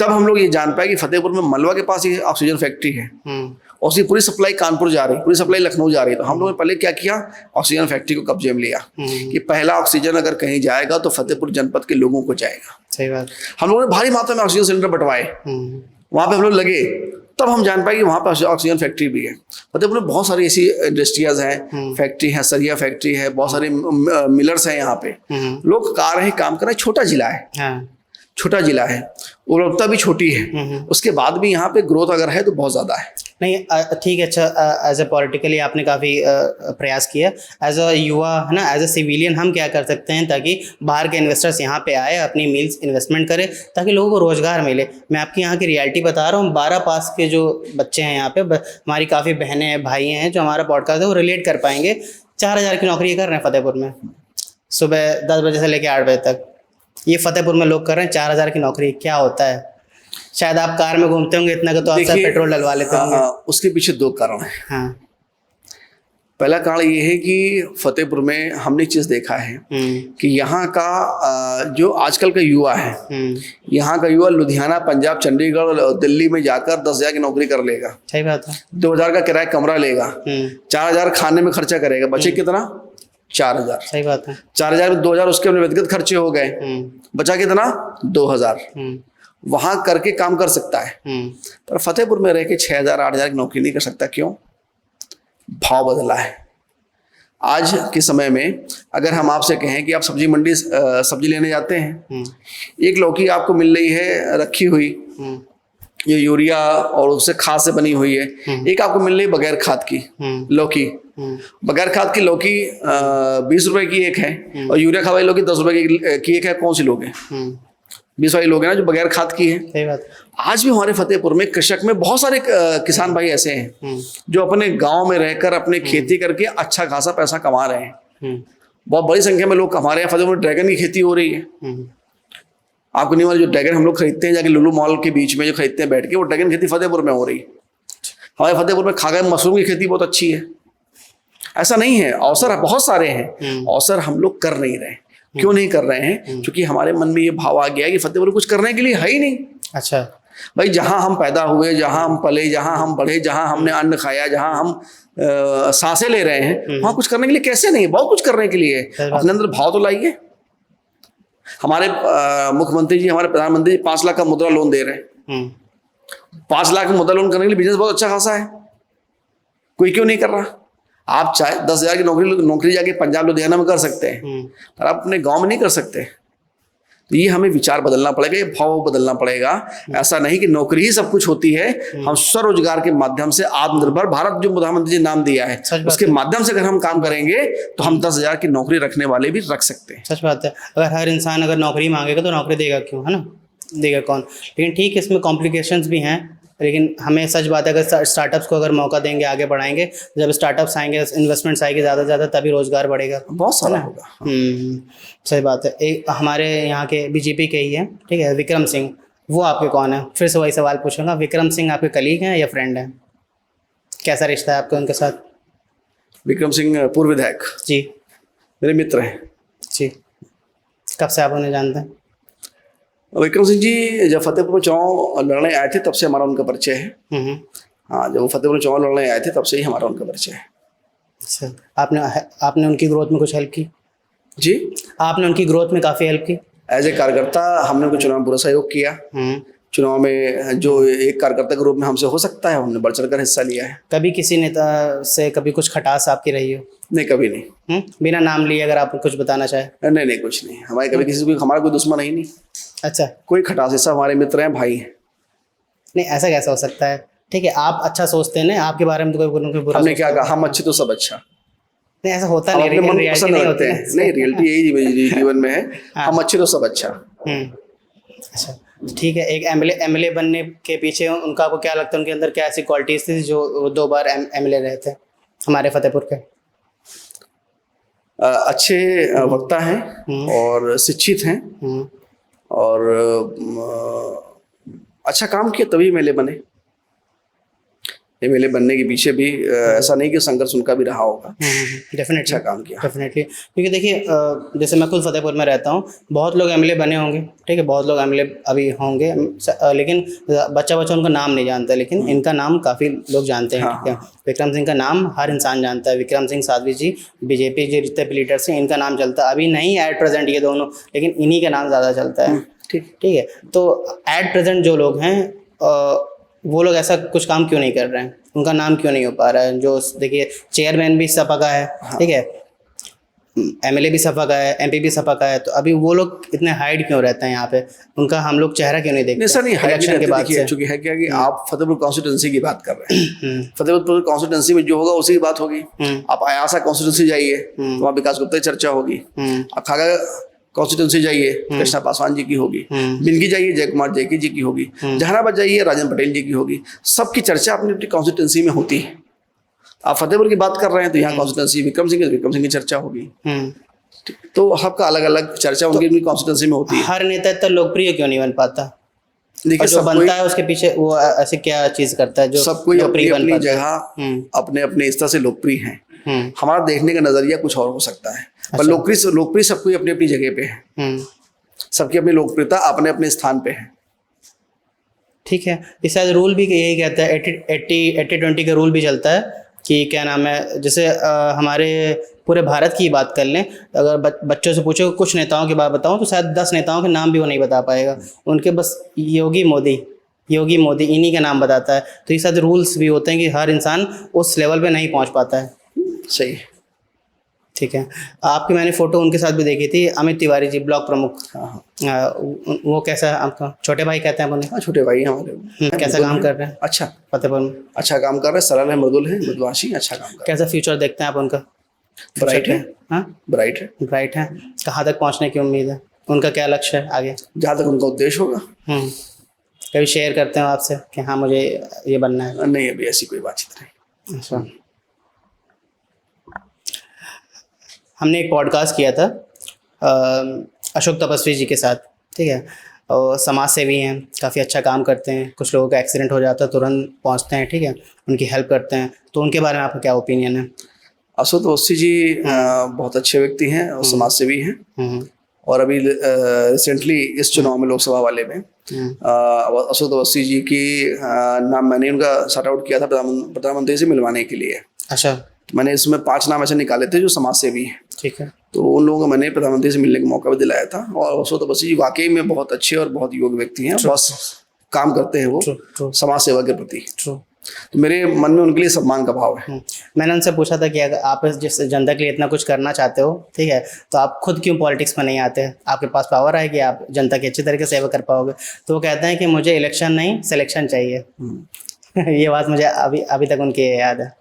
हम लोग ये जान पाए कि फतेहपुर में मलवा के पास ही ऑक्सीजन फैक्ट्री है और उसकी पूरी सप्लाई कानपुर जा रही, पूरी सप्लाई लखनऊ जा रही। तो हम लोगों ने पहले क्या किया, ऑक्सीजन फैक्ट्री को कब्जे में लिया कि पहला ऑक्सीजन अगर कहीं जाएगा तो फतेहपुर जनपद के लोगों को जाएगा। सही बात। हम लोगों ने भारी मात्रा में ऑक्सीजन सिलेंडर बंटवाए, वहां पे हम लोग लगे, तब हम जान पाए कि वहां पर ऑक्सीजन फैक्ट्री भी है। फतेहपुर में बहुत सारी ऐसी इंडस्ट्रियाज हैं, फैक्ट्री है, सरिया फैक्ट्री है, बहुत सारे मिलर्स हैं यहाँ पे। लोग आ रहे हैं, काम कर रहे हैं। छोटा जिला है, छोटा जिला है, उपलब्धता भी छोटी है, उसके बाद भी यहाँ पे ग्रोथ अगर है तो बहुत ज़्यादा है। नहीं ठीक है। अच्छा, एज ए पॉलिटिकली आपने काफ़ी प्रयास किया, एज अ युवा है ना, एज अ सिविलियन हम क्या कर सकते हैं ताकि बाहर के इन्वेस्टर्स यहाँ पे आए, अपनी मिल्स इन्वेस्टमेंट करें, ताकि लोगों को रोज़गार मिले। मैं आपकी यहाँ की रियलिटी बता रहा हूँ। 12 पास के जो बच्चे हैं यहाँ पे, हमारी काफ़ी बहनें हैं, भाई हैं, जो हमारा पॉडकास्ट है वो रिलेट कर पाएंगे। 4000 की नौकरी कर रहे हैं फतेहपुर में, सुबह 10 बजे से लेकर 8 बजे तक। ये फतेहपुर में लोग कर रहे हैं 4000 की नौकरी। क्या होता है? शायद आप कार में घूमते होंगे इतना कि तो आप सब पेट्रोल डलवा लेते होंगे। उसके पीछे 2 कारण हैं। हाँ। पहला कारण ये है कि फतेहपुर में हमने चीज देखा है कि यहाँ का जो आजकल का युवा है, यहाँ का युवा लुधियाना, पंजाब, चंडीगढ़ और दिल्ली में जाकर 10,000 की नौकरी कर लेगा। सही बात है। 2000 का किराया कमरा लेगा, 4000 खाने में खर्चा करेगा, बचे कितना? 4000। सही बात है। 4000 में 2000 उसके अपने व्यक्तिगत खर्चे हो गए, बचा कितना? 2000। वहां करके काम कर सकता है। पर फतेहपुर में रह के 6000 8000 की नौकरी नहीं कर सकता। क्यों? भाव बदला है। आज के समय में अगर हम आपसे कहें कि आप सब्जी मंडी सब्जी लेने जाते हैं, एक लौकी आपको मिल रही है रखी हुई, जो यूरिया और उससे खाद से बनी हुई है, एक आपको मिल रही है बगैर खाद की लौकी। बगैर खाद की लौकी 20 रुपए की एक है, और यूरिया खाद वाली लौकी 10 रुपए की एक है। कौन सी लोगे? 20 वाली लोग हैं ना, जो बगैर खाद की है। सही बात। आज भी हमारे फतेहपुर में कृषक में बहुत सारे किसान भाई ऐसे हैं जो अपने गांव में रहकर अपने खेती करके अच्छा खासा पैसा कमा रहे हैं। बहुत बड़ी संख्या में लोग कमा रहे हैं। फतेहपुर में ड्रैगन की खेती हो रही है। आपको नहीं मालूम, जो ड्रैगन हम लोग खरीदते हैं जाके लुलु मॉल के बीच में जो खरीदते हैं बैठ के, वो ड्रैगन खेती फतेहपुर में हो रही है। हमारे फतेहपुर में खागा मशरूम की खेती बहुत अच्छी है। ऐसा नहीं है, अवसर बहुत सारे हैं, अवसर हम लोग कर नहीं रहे। क्यों नहीं कर रहे हैं? क्योंकि हमारे मन में ये भाव आ गया है कि फतेहपुर कुछ करने के लिए है ही नहीं। अच्छा भाई, जहां हम पैदा हुए, जहां हम पले, जहां हम बढ़े, जहां हमने अन्न खाया, जहां हम सांसें ले रहे हैं, वहां कुछ करने के लिए कैसे नहीं? बहुत कुछ करने के लिए। अपने अंदर भाव तो लाइए। हमारे मुख्यमंत्री जी, हमारे प्रधानमंत्री जी 5 लाख का मुद्रा लोन दे रहे हैं। 5 लाख का मुद्रा लोन करने के लिए बिजनेस बहुत अच्छा खासा है। कोई क्यों नहीं कर रहा? आप चाहे 10,000 की नौकरी जाके पंजाब लुधियाना में कर सकते हैं, पर आप अपने गांव में नहीं कर सकते। तो ये हमें विचार बदलना पड़ेगा, ये भाव बदलना पड़ेगा। ऐसा नहीं कि नौकरी ही सब कुछ होती है। हम स्वरोजगार के माध्यम से आत्मनिर्भर भारत, जो प्रधानमंत्री जी नाम दिया है, उसके माध्यम से अगर हम काम करेंगे तो हम 10,000 की नौकरी रखने वाले भी रख सकते हैं। सच बात है। अगर हर इंसान अगर नौकरी मांगेगा तो नौकरी देगा क्यों, है ना? देगा कौन? लेकिन ठीक है, इसमें कॉम्प्लिकेशंस भी हैं, लेकिन हमें सच बात है अगर स्टार्टअप्स को अगर मौका देंगे, आगे बढ़ाएंगे, जब स्टार्टअप्स आएंगे, इन्वेस्टमेंट्स आएंगे ज़्यादा से ज़्यादा, तभी रोजगार बढ़ेगा। बहुत सारा होगा। सही बात है। एक हमारे यहाँ के बीजेपी के ही हैं, ठीक है, विक्रम सिंह, वो आपके कौन है? फिर से वही सवाल पूछूंगा। विक्रम सिंह आपके कलीग हैं या फ्रेंड हैं? कैसा रिश्ता है आपका उनके साथ? विक्रम सिंह पूर्व विधायक जी। मेरे मित्र हैं। जी, कब से आप उन्हें जानते हैं? विक्रम सिंह जी जब फतेहपुर में चुनाव लड़ने आए थे तब से हमारा उनका परिचय है। हम्म। हाँ, जब वो फतेहपुर में चुनाव लड़ने आए थे तब से ही हमारा उनका परिचय है। अच्छा, आपने उनकी ग्रोथ में कुछ हेल्प की? जी, आपने उनकी ग्रोथ में काफ़ी हेल्प की? एज ए कार्यकर्ता हमने उनको चुनाव में पूरा सहयोग किया। चुनाव में जो एक कार्यकर्ता के रूप में हमसे हो सकता है हमने बढ़ चढ़ कर हिस्सा लिया है। कभी किसी नेता से कभी कुछ खटास आपकी रही हो? नहीं, कभी नहीं। बिना नाम लिए अगर आप कुछ बताना चाहें? नहीं नहीं, कुछ नहीं। हमारे कभी किसी को, हमारा कोई दुश्मन है ही नहीं। अच्छा, कोई खटास, ऐसा हमारे मित्र हैं, भाई हैं। नहीं, ऐसा कैसा हो सकता है? ठीक है, आप अच्छा सोचते हैं ना, आपके बारे में तो कोई बुरा हमने क्या सोचता कहा, हम अच्छे तो सब अच्छा। नहीं, ऐसा होता हम नहीं, अपने लेकिन मन को रियलिटी पसंद नहीं रखते होती हैं। नहीं, रियलिटी यही जीवन में है। हम अच्छे तो सब अच्छा। अच्छा, ठीक है। एक एमएलए बनने के पीछे उनका, आपको क्या लगता है उनके अंदर क्या ऐसी क्वालिटीज थी जो वो 2 बार एमएलए रहे थे हमारे फतेहपुर के? अच्छे वक्ता हैं और शिक्षित हैं और अच्छा काम किया तभी एमएलए बने। एमएलए बनने के पीछे भी ऐसा नहीं कि संघर्ष उनका भी रहा होगा। डेफिनेटली अच्छा काम किया। डेफिनेटली, क्योंकि देखिए जैसे मैं खुद फतेहपुर में रहता हूँ, बहुत लोग एमएलए बने होंगे, ठीक है, बहुत लोग एमएलए अभी होंगे, लेकिन बच्चा उनका नाम नहीं जानता, लेकिन इनका नाम काफ़ी लोग जानते हैं। ठीक है, विक्रम सिंह का नाम हर इंसान जानता है। विक्रम सिंह साध्वी जी, बीजेपी जो जितने भी लीडर्स हैं, इनका नाम चलता है। अभी नहीं एट प्रेजेंट ये दोनों, लेकिन इन्हीं का नाम ज़्यादा चलता है। ठीक है, तो एट प्रेजेंट जो लोग हैं वो लोग ऐसा कुछ काम क्यों नहीं कर रहे हैं? उनका नाम क्यों नहीं हो पा रहा है? जो देखिए चेयरमैन भी सपा का है, ठीक है, एमएलए भी सपा का है, एमपी भी सपा का है, तो अभी वो लोग इतने हाइड क्यों रहते हैं यहाँ पे? उनका हम लोग चेहरा क्यों नहीं देखते? नहीं सर, नहीं हाइड इलेक्शन के बाद से। चूंकि है क्या कि आप फतेहपुर कॉन्स्टिट्यूंसी की बात कर रहे हैं। फतेहपुर कॉन्स्टिट्यूंसी में जो होगा उसी की बात होगी। आप अयासा कॉन्स्टिट्यूंसी जाइए तो वहाँ विकास गुप्ता की चर्चा होगी। आप खागा कॉन्स्टिट्यूंसी जाइए कृष्णा पासवान जी की होगी। बिलगी जाइए जय कुमार जैकी जी की होगी। जहानाबाद जाइए राजेंद्र पटेल जी की होगी। सबकी चर्चा अपनी अपनी कॉन्स्टिट्यूंसी में होती है। आप फतेहपुर की बात कर रहे हैं तो यहाँ कॉन्स्टिट्यूंसी विक्रम सिंह की चर्चा होगी। तो सबका अलग अलग चर्चा उनकी अपनी कॉन्स्टिट्यूंसी में होती है। हर नेता इतना लोकप्रिय क्यों नहीं बन पाता? देखिए, जो बनता है उसके पीछे वो ऐसे क्या चीज करता है जो सब कोई अपनी अपनी पाता जगह अपने अपने स्तर से लोकप्रिय हैं। हमारा देखने का नजरिया कुछ और हो सकता है, पर लोकप्रिय सब कोई अपनी अपनी जगह पे है। सबकी अपनी लोकप्रियता अपने अपने स्थान पे है। ठीक है, इस शायद रूल भी यही कहता है, 80-20 का रूल भी चलता है कि क्या नाम है, जैसे हमारे पूरे भारत की बात कर लें, अगर बच्चों से पूछो कुछ नेताओं की बात बताऊं तो शायद 10 नेताओं के नाम भी वो नहीं बता पाएगा। उनके बस योगी मोदी इन्हीं का नाम बताता है। तो ये शायद रूल्स भी होते हैं कि हर इंसान उस लेवल पे नहीं पहुंच पाता है। सही, ठीक है। आपकी मैंने फ़ोटो उनके साथ भी देखी थी, अमित तिवारी जी, ब्लॉक प्रमुख। वो कैसा, आपका छोटे भाई कहते हैं उन्हें? हाँ, छोटे भाई हमारे। कैसा काम कर रहे हैं? अच्छा, फतेहपुर में अच्छा काम कर रहे हैं। सरल है, मृदुल है, मृदुभाषी, अच्छा काम कर रहे हैं। कैसा फ्यूचर देखते हैं आप उनका? ब्राइट है। हाँ, ब्राइट है। ब्राइट है। कहाँ तक पहुँचने की उम्मीद है? उनका क्या लक्ष्य है आगे? जहाँ तक उनका उद्देश्य होगा। कभी शेयर करते हैं आपसे कि हाँ मुझे ये बनना है? नहीं, अभी ऐसी कोई बातचीत नहीं। अच्छा, हमने एक पॉडकास्ट किया था अशोक तपस्वी जी के साथ, ठीक है, और समाज सेवी हैं, काफ़ी अच्छा काम करते हैं। कुछ लोगों का एक्सीडेंट हो जाता है तुरंत पहुंचते हैं, ठीक है, उनकी हेल्प करते हैं। तो उनके बारे में आपका क्या ओपिनियन है? अशोक तपस्वी जी बहुत अच्छे व्यक्ति हैं और समाज सेवी हैं। और अभी रिसेंटली इस चुनाव में लोकसभा वाले में अशोक तपस्वी जी की नाम मैंने उनका शॉर्ट आउट किया था प्रधानमंत्री से मिलवाने के लिए। अच्छा, मैंने इसमें 5 नाम ऐसे निकाले थे जो समाज सेवी हैं। ठीक है, तो उन लोगों को मैंने प्रधानमंत्री से मिलने का मौका भी दिलाया था। और अशोक तपस्वी जी वाकई में बहुत अच्छे और बहुत योग्य व्यक्ति हैं। बस काम करते हैं वो समाज सेवा के प्रति। तो मेरे मन में उनके लिए सम्मान का भाव है। मैंने उनसे पूछा था कि अगर आप जिस जनता के लिए इतना कुछ करना चाहते हो, ठीक है, तो आप खुद क्यों पॉलिटिक्स में नहीं आते? आपके पास पावर है कि आप जनता की अच्छी तरीके से सेवा कर पाओगे? तो वो कहते हैं कि मुझे इलेक्शन नहीं, सिलेक्शन चाहिए। ये बात मुझे अभी तक उनकी याद है।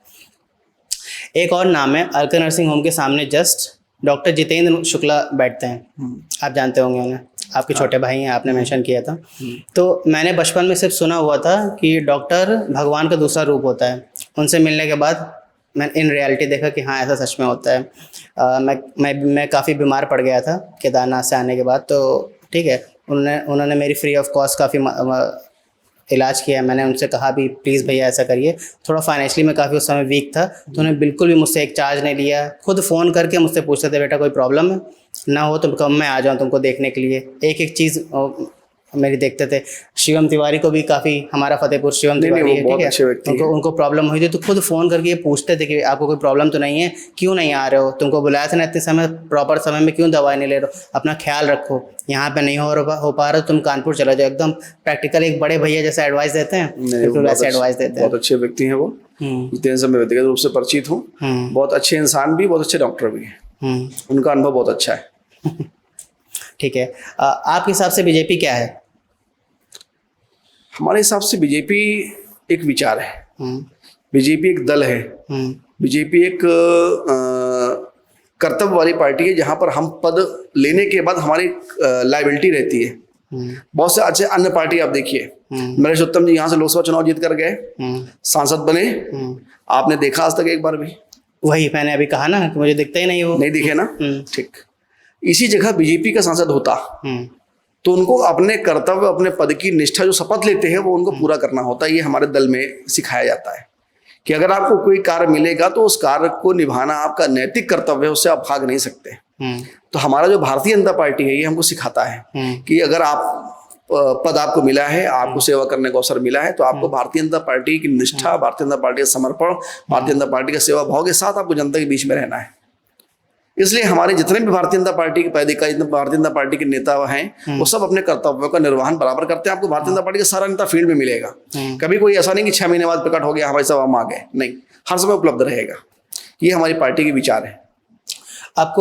एक और नाम है, अलका नर्सिंग होम के सामने जस्ट डॉक्टर जितेंद्र शुक्ला बैठते हैं, आप जानते होंगे उन्हें, आपके छोटे भाई हैं, आपने मेंशन किया था। तो मैंने बचपन में सिर्फ सुना हुआ था कि डॉक्टर भगवान का दूसरा रूप होता है। उनसे मिलने के बाद मैंने इन रियलिटी देखा कि हाँ ऐसा सच में होता है। मैं काफ़ी बीमार पड़ गया था केदारनाथ से आने के बाद, तो ठीक है, उन्होंने मेरी फ्री ऑफ कॉस्ट काफ़ी इलाज किया। मैंने उनसे कहा भी प्लीज़ भैया ऐसा करिए। थोड़ा फाइनेंशियली मैं काफ़ी उस समय वीक था, तो उन्होंने बिल्कुल भी मुझसे एक चार्ज नहीं लिया। खुद फ़ोन करके मुझसे पूछते थे बेटा कोई प्रॉब्लम है ना हो तो कब मैं आ जाऊँ तुमको देखने के लिए, एक एक चीज़ मेरी देखते थे। शिवम तिवारी को भी काफ़ी, हमारा फतेहपुर शिवम तिवारी है, ठीक है, उनको प्रॉब्लम हुई थी तो खुद फ़ोन करके ये पूछते थे कि आपको कोई प्रॉब्लम तो नहीं है, क्यों नहीं आ रहे हो, तुमको बुलाया था ना इतने समय, प्रॉपर समय में क्यों दवाई नहीं ले रहे हो, अपना ख्याल रखो, यहाँ पे नहीं हो पा रहा तुम कानपुर चले जाओ। एकदम प्रैक्टिकल एक बड़े भैया जैसा एडवाइस देते हैं, बिल्कुल वैसे एडवाइस देते हैं। बहुत अच्छे व्यक्ति हैं वो, जितने से मैं व्यक्तिगत रूप से परिचित हूँ, बहुत अच्छे इंसान भी, बहुत अच्छे डॉक्टर भी हैं, उनका अनुभव बहुत अच्छा है। ठीक है, आपके हिसाब से बीजेपी क्या है? हमारे हिसाब से बीजेपी एक विचार है, बीजेपी एक दल है, बीजेपी एक कर्तव्य वाली पार्टी है, जहां पर हम पद लेने के बाद हमारी लायबिलिटी रहती है। बहुत से अच्छे अन्य पार्टी आप देखिए, नरेश उत्तम जी यहाँ से लोकसभा चुनाव जीत कर गए, सांसद बने, आपने देखा आज तक एक बार भी? वही मैंने अभी कहा ना कि मुझे दिखता ही नहीं, वो नहीं दिखे ना। ठीक, इसी जगह बीजेपी का सांसद होता तो उनको अपने कर्तव्य, अपने पद की निष्ठा, जो शपथ लेते हैं वो उनको पूरा करना होता है। ये हमारे दल में सिखाया जाता है कि अगर आपको कोई कार्य मिलेगा तो उस कार्य को निभाना आपका नैतिक कर्तव्य है, उससे आप भाग नहीं सकते। तो हमारा जो भारतीय जनता पार्टी है ये हमको सिखाता है कि अगर आप पद आपको मिला है, आपको सेवा करने का अवसर मिला है, तो आपको भारतीय जनता पार्टी की निष्ठा, भारतीय जनता पार्टी का समर्पण, भारतीय जनता पार्टी का सेवा भाव के साथ आपको जनता के बीच में रहना है। इसलिए हमारे जितने भी भारतीय जनता पार्टी के पदाधिकारी, भारतीय जनता पार्टी के नेता हैं, वो सब अपने कर्तव्यों का निर्वहन बराबर करते हैं। आपको भारतीय जनता पार्टी का सारा नेता फील्ड में मिलेगा, कभी कोई ऐसा नहीं कि 6 महीने बाद प्रकट हो गया हमारे सब हम आ गए, नहीं, हर समय उपलब्ध रहेगा। ये हमारी पार्टी के विचार है। आप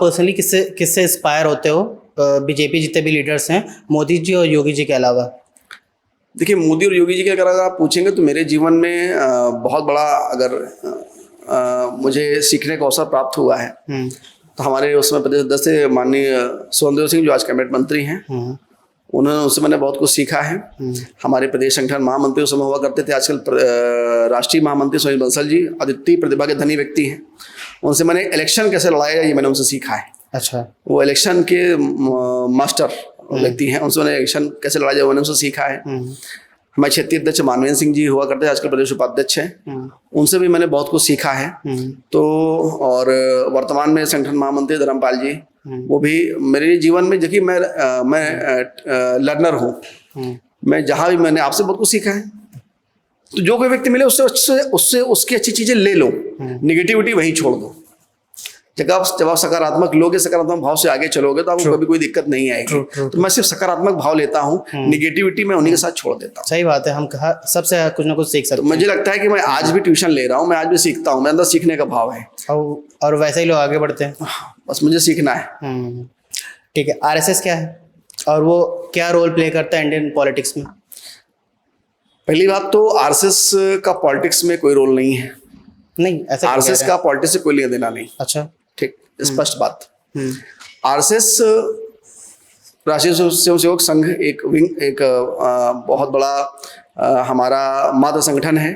पर्सनली किससे इंस्पायर होते हो? बीजेपी जितने भी लीडर्स हैं, मोदी जी और योगी जी के अलावा? देखिए, मोदी और योगी जी के अगर आप पूछेंगे तो मेरे जीवन में बहुत बड़ा अगर मुझे सीखने का अवसर प्राप्त हुआ है तो हमारे उसमें प्रदेश अध्यक्ष से माननीय सोहनदेव सिंह, जो आज कैबिनेट मंत्री हैं, उन्होंने, उससे मैंने बहुत कुछ सीखा है। हमारे प्रदेश संगठन महामंत्री उस समय हुआ करते थे, आजकल राष्ट्रीय महामंत्री सुनील बंसल जी अद्वितीय प्रतिभा के धनी व्यक्ति हैं, उनसे मैंने इलेक्शन कैसे लड़ाया ये मैंने उनसे सीखा है। अच्छा, वो इलेक्शन के मास्टर व्यक्ति हैं, उनसे मैंने इलेक्शन कैसे लड़ाया जाए मैंने उनसे सीखा है। हमारे क्षेत्रीय अध्यक्ष मानवेंद्र सिंह जी हुआ करते हैं, आजकल प्रदेश उपाध्यक्ष हैं, उनसे भी मैंने बहुत कुछ सीखा है। तो और वर्तमान में संगठन महामंत्री धर्मपाल जी, वो भी मेरे जीवन में, देखिए मैं लर्नर हूँ, मैं जहाँ भी मैंने आपसे बहुत कुछ सीखा है। तो जो कोई व्यक्ति मिले उससे उसकी अच्छी चीजें ले लो, निगेटिविटी वहीं छोड़ दो। जब आप सकारात्मक लोगे, सकारात्मक भाव से आगे चलोगे तो आपको कभी कोई दिक्कत नहीं आएगी। तो मैं सिर्फ सकारात्मक भाव लेता हूँ, निगेटिविटी मैं उन्हीं के साथ छोड़ देता हूँ। सही बात है, हम सबसे कुछ ना कुछ सीख सकते हैं। मुझे लगता है कि मैं आज भी ट्यूशन ले रहा हूँ, मैं आज भी सीखता हूँ, मेरे अंदर सीखने का भाव है और वैसे ही लोग आगे बढ़ते हैं। बस मुझे सीखना है। ठीक है, आरएसएस क्या है और वो क्या रोल प्ले करता है इंडियन पॉलिटिक्स में? पहली बात तो आरएसएस का पॉलिटिक्स में कोई रोल नहीं है। नहीं, ऐसा आरएसएस का पॉलिटिक्स से कोई लेना देना नहीं। अच्छा, ठीक, स्पष्ट बात। आरएसएस राष्ट्रीय स्वयंसेवक संघ एक बहुत बड़ा हमारा मातृ संगठन है,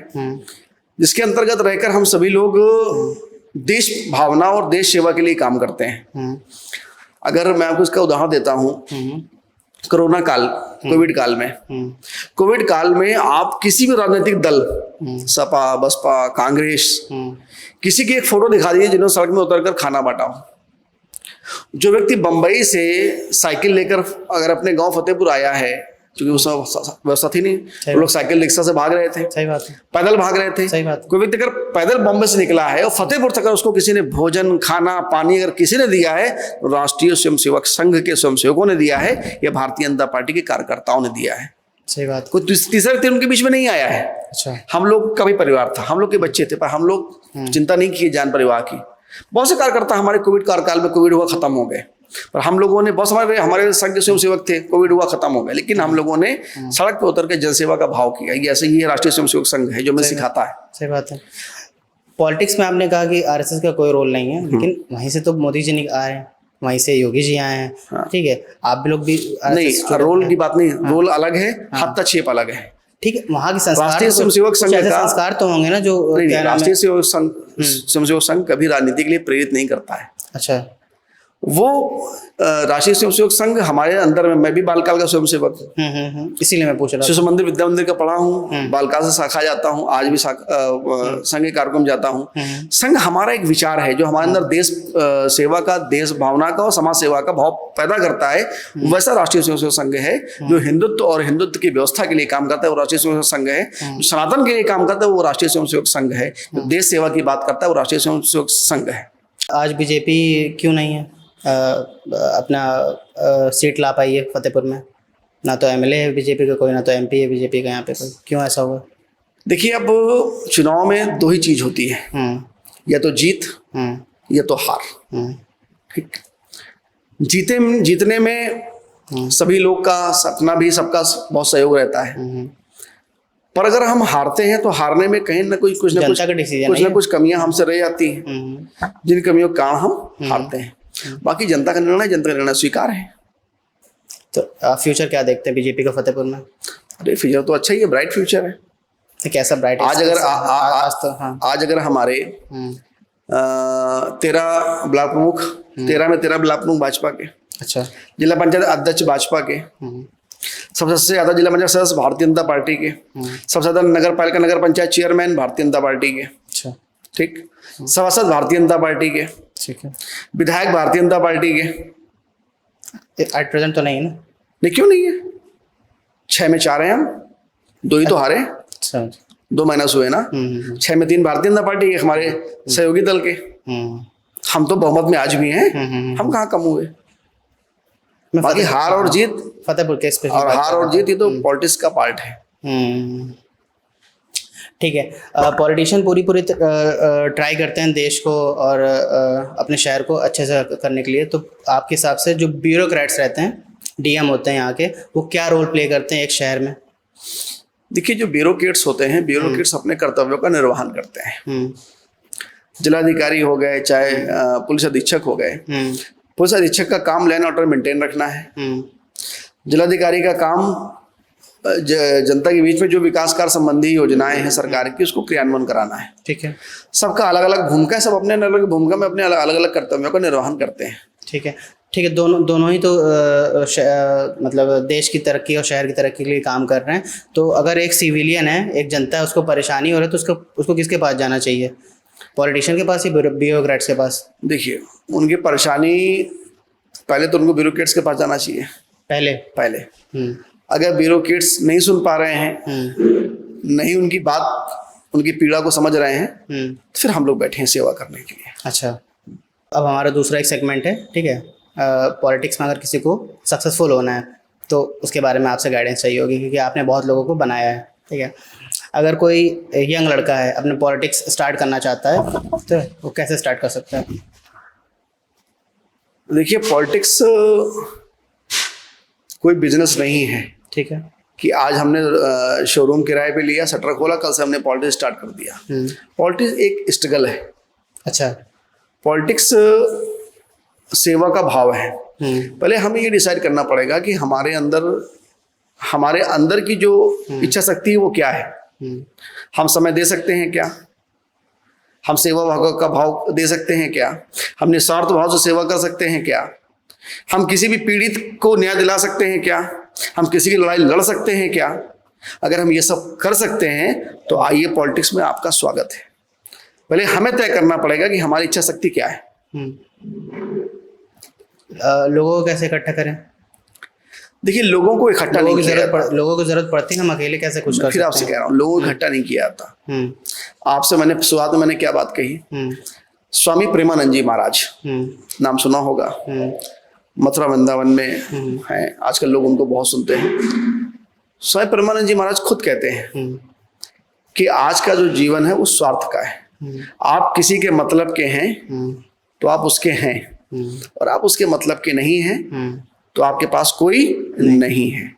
जिसके अंतर्गत रहकर हम सभी लोग देश भावना और देश सेवा के लिए काम करते हैं। अगर मैं आपको इसका उदाहरण देता हूँ, कोरोना काल, कोविड काल में आप किसी भी राजनीतिक दल, सपा, बसपा, कांग्रेस, किसी की एक फोटो दिखा दीजिए जिन्होंने सड़क में उतरकर खाना बांटा हो। जो व्यक्ति बंबई से साइकिल लेकर अगर अपने गांव फतेहपुर आया है, क्योंकि उस व्यवस्था थी नहीं, वो लोग साइकिल रिक्शा से भाग रहे थे, सही बात है, पैदल भाग रहे थे, सही बात। कोई व्यक्ति अगर पैदल बॉम्बे से निकला है और फतेहपुर तक उसको किसी ने भोजन, खाना, पानी अगर किसी ने दिया है तो राष्ट्रीय स्वयंसेवक संघ के स्वयंसेवकों ने दिया है, या भारतीय जनता पार्टी के कार्यकर्ताओं ने दिया है। सही बात। कोई तीसरा व्यक्ति उनके बीच में नहीं आया है। अच्छा, हम लोग का भी परिवार था, हम लोग के बच्चे थे, पर हम लोग चिंता नहीं की जान परिवार की। बहुत से कार्यकर्ता हमारे कोविड कार्यकाल में, कोविड हुआ खत्म हो गए, पर हम लोगों ने बहुत हमारे संघ के स्वयंसेवक थे, कोविड हुआ खत्म हो गया, लेकिन हम लोगों ने सड़क पर उतर के जनसेवा का भाव किया। ये ऐसे ही राष्ट्रीय स्वयंसेवक संघ है जो हमें सिखाता है। सही बात है। पॉलिटिक्स में आपने कहा कि आरएसएस का कोई रोल नहीं है, लेकिन वहीं से तो मोदी जी आए हैं, वहीं से योगी जी आए हैं। ठीक है, आप लोग भी नहीं, रोल की बात नहीं, रोल अलग है, हस्तक्षेप अलग है। ठीक है, वहाँ की संस्कार, राष्ट्रीय स्वयंसेवक संघ का संस्कार तो होंगे ना जो राष्ट्रीय स्वयंसेवक संघ कभी राजनीति के लिए प्रेरित नहीं करता है। अच्छा, वो राष्ट्रीय स्वयंसेवक संघ हमारे अंदर में, मैं भी बालकाल का स्वयंसेवक हूँ, इसीलिए मैं पूछ रहा शिशु मंदिर विद्या मंदिर का पढ़ा हूँ, बालकाल से शाखा जाता हूँ, आज भी संघ के कार्यक्रम जाता हूँ। संघ हमारा एक विचार है जो हमारे अंदर देश सेवा का, देश भावना का और समाज सेवा का भाव पैदा करता है। वैसा राष्ट्रीय स्वयंसेवक संघ है जो हिंदुत्व और हिंदुत्व की व्यवस्था के लिए काम करता है, वो राष्ट्रीय स्वयंसेवक संघ है। जो सनातन के लिए काम करता है वो राष्ट्रीय स्वयंसेवक संघ है। जो देश सेवा की बात करता है वो राष्ट्रीय स्वयंसेवक संघ है। आज बीजेपी क्यों नहीं है अपना सीट ला पाई है फतेहपुर में? ना तो एमएलए है बीजेपी का कोई, ना तो एमपी है बीजेपी का यहाँ पे कोई। क्यों ऐसा हुआ? देखिए, अब चुनाव में दो ही चीज होती है, या तो जीत या तो हार। ठीक, जीतने में सभी लोग का, अपना भी सबका बहुत सहयोग रहता है, पर अगर हम हारते हैं तो हारने में कहीं ना कोई कुछ ना कुछ कमियां हमसे रह जाती हैं, जिन कमियों का कारण हम हारते हैं। बाकी जनता का निर्णय स्वीकार है। तो फ्यूचर क्या देखते हैं बीजेपी का फतेहपुर में? अरे फ्यूचर तो अच्छा ही है, ब्राइट फ्यूचर है। तो कैसा ब्राइट? आज अगर हमारे 13 ब्लॉक प्रमुख, 13 में 13 ब्लॉक प्रमुख भाजपा के, अच्छा, जिला पंचायत अध्यक्ष भाजपा के, सबसे ज्यादा जिला पंचायत सदस्य भारतीय जनता पार्टी के, सबसे ज्यादा नगर पालिका नगर पंचायत चेयरमैन भारतीय जनता पार्टी के, अच्छा, ठीक, सभासद भारतीय जनता पार्टी के, ठीक है, विधायक भारतीय जनता पार्टी के। एट प्रेजेंट तो नहीं ना? नहीं, क्यों नहीं है? 6 में 4 हैं हम, 2 ही तो हारे। अच्छा, 2 माइनस हुए ना। 6 में 3 भारतीय जनता पार्टी के, हमारे सहयोगी दल के। हम तो बहुमत में आज भी हैं, हम कहाँ कम हुए? बाकी हार और जीत फतेहपुर के और हार और जीत ये तो पॉलिटिक्स का पार्ट है। ठीक है। पॉलिटिशियन पूरी ट्राई करते हैं देश को और अपने शहर को अच्छे से करने के लिए, तो आपके हिसाब से जो ब्यूरोक्रेट्स रहते हैं, डीएम होते हैं यहाँ के, वो क्या रोल प्ले करते हैं एक शहर में? देखिए, जो ब्यूरोक्रेट्स होते हैं, ब्यूरोक्रेट्स अपने कर्तव्यों का निर्वहन करते हैं। जिलाधिकारी हो गए, चाहे पुलिस अधीक्षक हो गए, पुलिस अधीक्षक का काम लैंड ऑर्डर मेंटेन रखना है। जिलाधिकारी का काम जनता के बीच में जो विकास कार्य संबंधी योजनाएं हैं सरकार की, उसको क्रियान्वयन कराना है। ठीक है। सबका अलग अलग भूमिका है, सब अपने अलग अलग भूमिका में अपने अलग अलग कर्तव्यों का निर्वहन करते हैं। ठीक है, ठीक है। दोनों ही तो मतलब देश की तरक्की और शहर की तरक्की के लिए काम कर रहे हैं। तो अगर एक सिविलियन है, एक जनता है, उसको परेशानी हो रही है, तो उसको किसके पास जाना चाहिए? पॉलिटिशियन के पास या ब्यूरोक्रेट्स के पास? देखिए, उनकी परेशानी पहले तो उनको ब्यूरोक्रेट्स के पास जाना चाहिए। पहले अगर ब्यूरोक्रेट्स नहीं सुन पा रहे हैं, नहीं उनकी बात, उनकी पीड़ा को समझ रहे हैं, तो फिर हम लोग बैठे हैं सेवा करने के लिए। अच्छा, अब हमारा दूसरा एक सेगमेंट है, ठीक है। पॉलिटिक्स में अगर किसी को सक्सेसफुल होना है तो उसके बारे में आपसे गाइडेंस चाहिए होगी, क्योंकि आपने बहुत लोगों को बनाया है, ठीक है। अगर कोई यंग लड़का है, अपने पॉलिटिक्स स्टार्ट करना चाहता है, तो वो कैसे स्टार्ट कर सकता है? देखिए, पॉलिटिक्स कोई बिजनेस नहीं है, ठीक है, कि आज हमने शोरूम किराए पे लिया, शटर खोला, कल से हमने पॉलिटिक्स स्टार्ट कर दिया। पॉलिटिक्स एक स्ट्रगल है। अच्छा, पॉलिटिक्स सेवा का भाव है। पहले हमें ये डिसाइड करना पड़ेगा कि हमारे अंदर की जो इच्छा शक्ति है वो क्या है। हम समय दे सकते हैं क्या? हम सेवा भाव का भाव दे सकते हैं क्या? हम निस्वार्थ भाव से सेवा कर सकते हैं क्या? हम किसी भी पीड़ित को न्याय दिला सकते हैं क्या? हम किसी की लड़ाई लड़ सकते हैं क्या? अगर हम ये सब कर सकते हैं तो आइए, पॉलिटिक्स में आपका स्वागत है। पहले हमें तय करना पड़ेगा कि हमारी इच्छा शक्ति क्या है। लोगों को कैसे इकट्ठा करें? देखिए, लोगों को इकट्ठा नहीं किया जाता। लोगों को जरूरत पड़ती है, हम अकेले कैसे कुछ कर सकते हैं? फिर आपसे कह रहा हूँ, लोगों को इकट्ठा नहीं किया जाता। आपसे मैंने शुरुआत में क्या बात कही? स्वामी प्रेमानंद जी महाराज, नाम सुना होगा, मथुरा वृंदावन में है, आजकल लोग उनको बहुत सुनते हैं। स्वामी प्रेमानंद जी महाराज खुद कहते हैं कि आज का जो जीवन है वो स्वार्थ का है। आप किसी के मतलब के हैं तो आप उसके हैं, और आप उसके मतलब के नहीं हैं तो आपके पास कोई नहीं है।